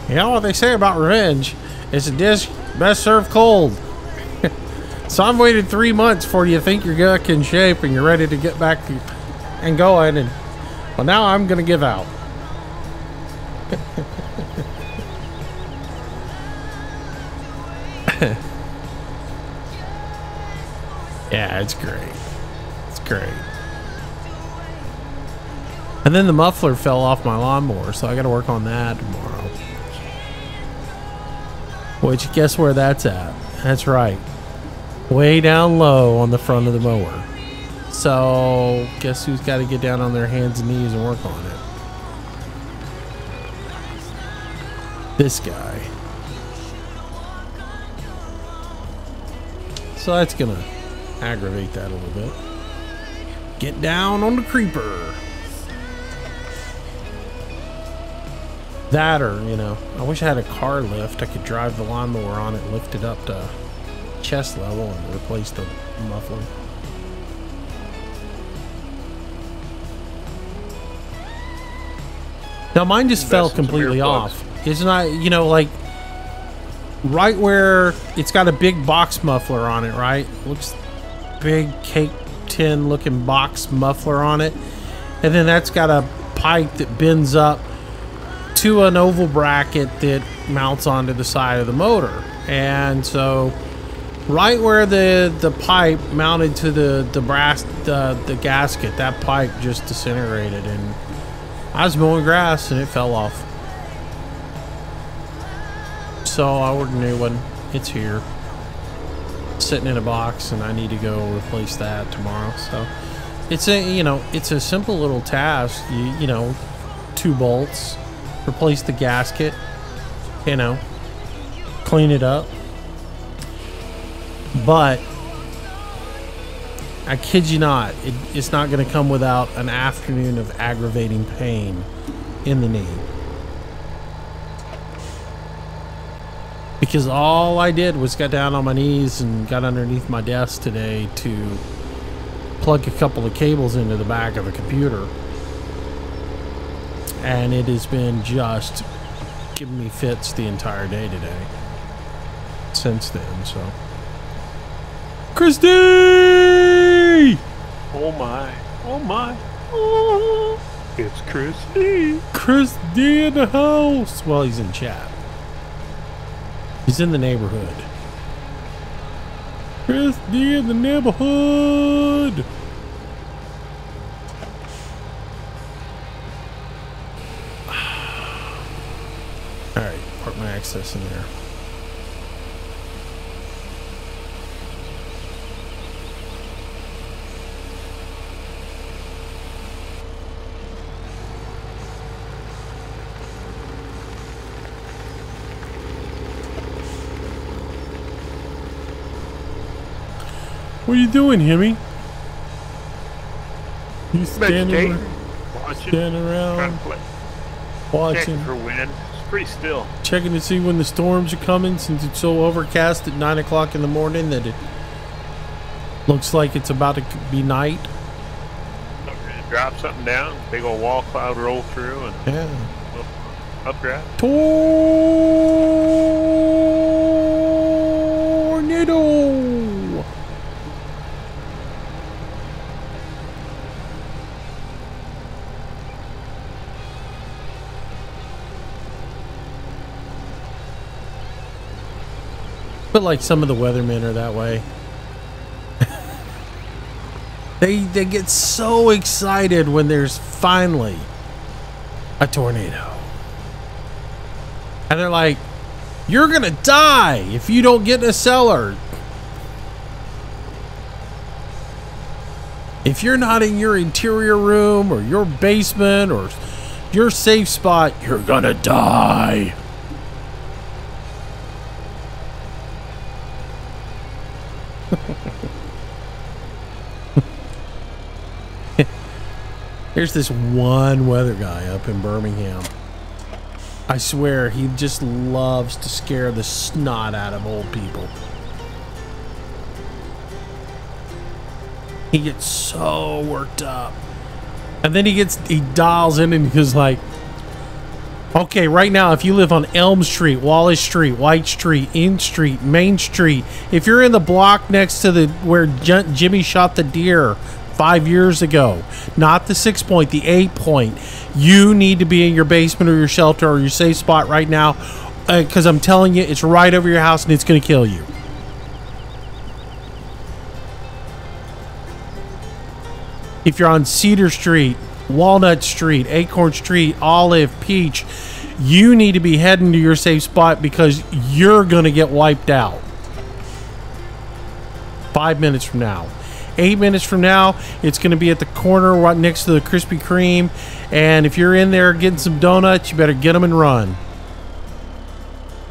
You know what they say about revenge? It's a dish best served cold. So I've waited 3 months for you to think you're back in shape and you're ready to get back and going, and well, now I'm gonna give out. Yeah, it's great. It's great. And then the muffler fell off my lawnmower, so I got to work on that tomorrow. Which, guess where that's at? That's right. Way down low on the front of the mower. So, guess who's got to get down on their hands and knees and work on it? This guy. So that's going to aggravate that a little bit. Get down on the creeper. That, or, you know, I wish I had a car lift. I could drive the lawnmower on it, lift it up to chest level, and replace the muffler. Now mine just fell completely off. It's not, you know, like right where it's got a big box muffler on it, right? Looks big cake tin looking box muffler on it. And then that's got a pipe that bends up to an oval bracket that mounts onto the side of the motor. And so right where the pipe mounted to the brass, the gasket, that pipe just disintegrated, and I was mowing grass and it fell off. So I ordered a new one. It's here, sitting in a box, and I need to go replace that tomorrow. So it's a, you know, it's a simple little task. You know, 2 bolts, replace the gasket, you know, clean it up. But I kid you not, it's not going to come without an afternoon of aggravating pain in the knee. Because all I did was got down on my knees and got underneath my desk today to plug a couple of cables into the back of the computer. And it has been just giving me fits the entire day today. Since then, so. Christy! Oh my. Oh my. Oh, it's Christy. Christy in the house. Well, he's in chat. He's in the neighborhood. Christy in the neighborhood. Alright, park my access in there. What are you doing, Himmy? You standing around, watching, checking for wind. It's pretty still. Checking to see when the storms are coming, since it's so overcast at 9 o'clock in the morning that it looks like it's about to be night. So we're gonna drop something down, big old wall cloud roll through, and Yeah. updraft. Tornado. But like some of the weathermen are that way. They get so excited when there's finally a tornado. And they're like, you're gonna die if you don't get in a cellar. If you're not in your interior room or your basement or your safe spot, you're gonna die. There's this one weather guy up in Birmingham. I swear he just loves to scare the snot out of old people. He gets so worked up. And then he dials in and he's like, okay, right now, if you live on Elm Street, Wallace Street, White Street, Inn Street, Main Street, if you're in the block next to where Jimmy shot the deer 5 years ago, not the 6 point, the 8 point, you need to be in your basement or your shelter or your safe spot right now. because I'm telling you, it's right over your house and it's going to kill you. If you're on Cedar Street, Walnut Street, Acorn Street, Olive, Peach, you need to be heading to your safe spot because you're going to get wiped out. 5 minutes from now. 8 minutes from now, it's going to be at the corner right next to the Krispy Kreme. And if you're in there getting some donuts, you better get them and run.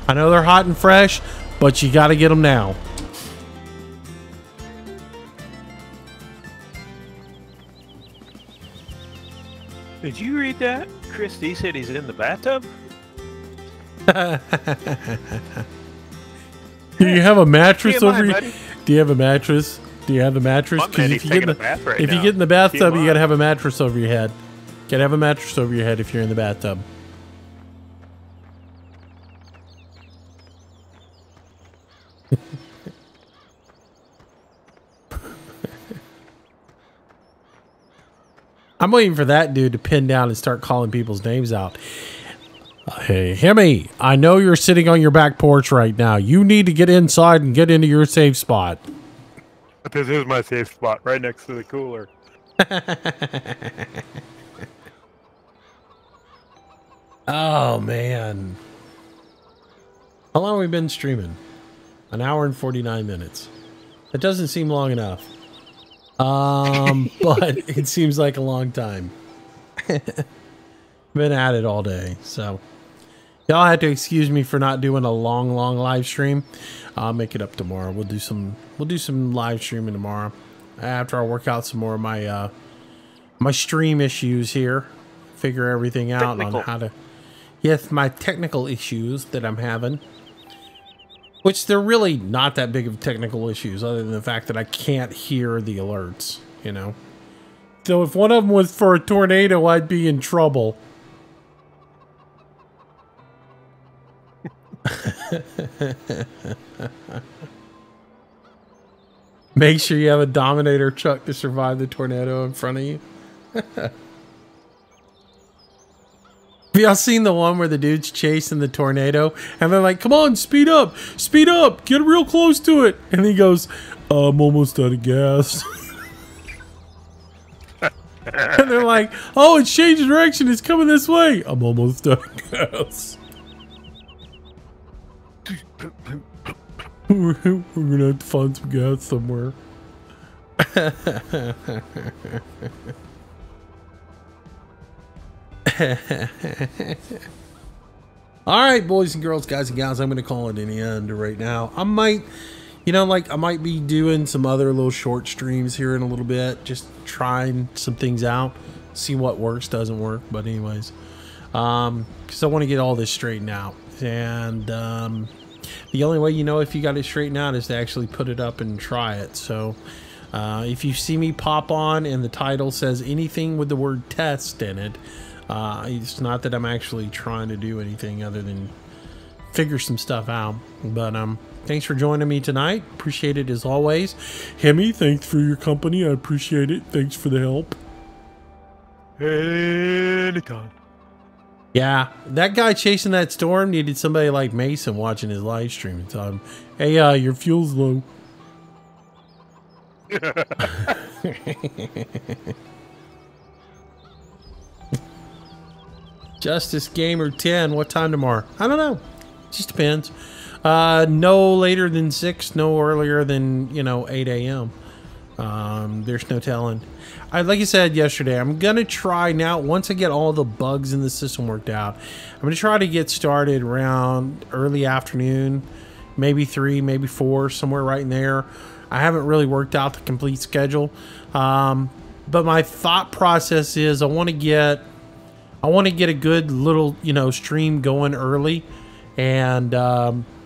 I know they're hot and fresh, but you got to get them now. Did you read that? Chris D said he's in the bathtub? Do you have a mattress TMI, over you? buddy. Do you have a mattress? Do you have the mattress? Because if you get in the bathtub, you gotta have a mattress over your head. Gotta have a mattress over your head if you're in the bathtub. I'm waiting for that dude to pin down and start calling people's names out. Hey, Hemi, I know you're sitting on your back porch right now. You need to get inside and get into your safe spot. This is my safe spot, right next to the cooler. Oh, man. How long have we been streaming? An hour and 49 minutes. That doesn't seem long enough. But it seems like a long time. Been at it all day, so y'all have to excuse me for not doing a long live stream. I'll make it up tomorrow. We'll do some live streaming tomorrow after I work out some more of my my stream issues here. Figure everything out on how to. Yes, my technical issues that I'm having. Which they're really not that big of technical issues, other than the fact that I can't hear the alerts, you know. So if one of them was for a tornado, I'd be in trouble. Make sure you have a Dominator truck to survive the tornado in front of you. Have y'all seen the one where the dude's chasing the tornado and they're like, come on, speed up, get real close to it. And he goes, I'm almost out of gas. And they're like, oh, it's changing direction, it's coming this way. I'm almost out of gas. We're gonna have to find some gas somewhere. All right, boys and girls, guys and gals, I'm going to call it an end right now. I might, I might be doing some other little short streams here in a little bit, just trying some things out, see what works, doesn't work. But anyways, because I want to get all this straightened out. And the only way if you got it straightened out is to actually put it up and try it. So if you see me pop on and the title says anything with the word test in it, it's not that I'm actually trying to do anything other than figure some stuff out. But thanks for joining me tonight. Appreciate it as always. Hemi, thanks for your company. I appreciate it. Thanks for the help. Anytime. Yeah, that guy chasing that storm needed somebody like Mason watching his live stream and tell him, hey, your fuel's low. Justice Gamer 10, what time tomorrow? I don't know. Just depends. No later than 6, no earlier than, 8 a.m. There's no telling. Like I said yesterday, I'm going to try now, once I get all the bugs in the system worked out, I'm going to try to get started around early afternoon, maybe 3, maybe 4, somewhere right in there. I haven't really worked out the complete schedule. But my thought process is I want to get a good little, stream going early and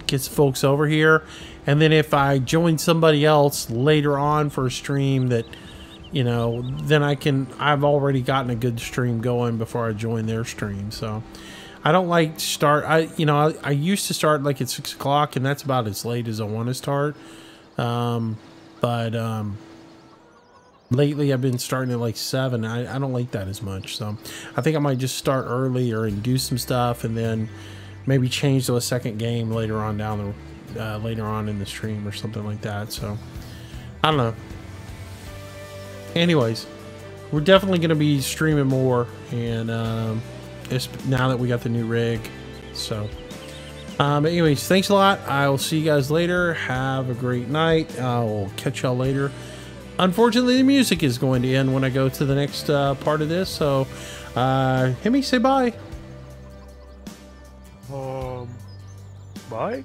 get some folks over here. And then if I join somebody else later on for a stream that, then I've already gotten a good stream going before I join their stream. So I don't like to start. I used to start like at 6 o'clock, and that's about as late as I want to start. But lately I've been starting at like 7. I don't like that as much. So I think I might just start earlier and do some stuff and then maybe change to a second game later on later on in the stream or something like that. So I don't know. Anyways, we're definitely going to be streaming more, and now that we got the new rig. So but anyways, thanks a lot. I will see you guys later. Have a great night. I'll catch y'all later. Unfortunately, the music is going to end when I go to the next part of this. So Hemi, say bye. Bye.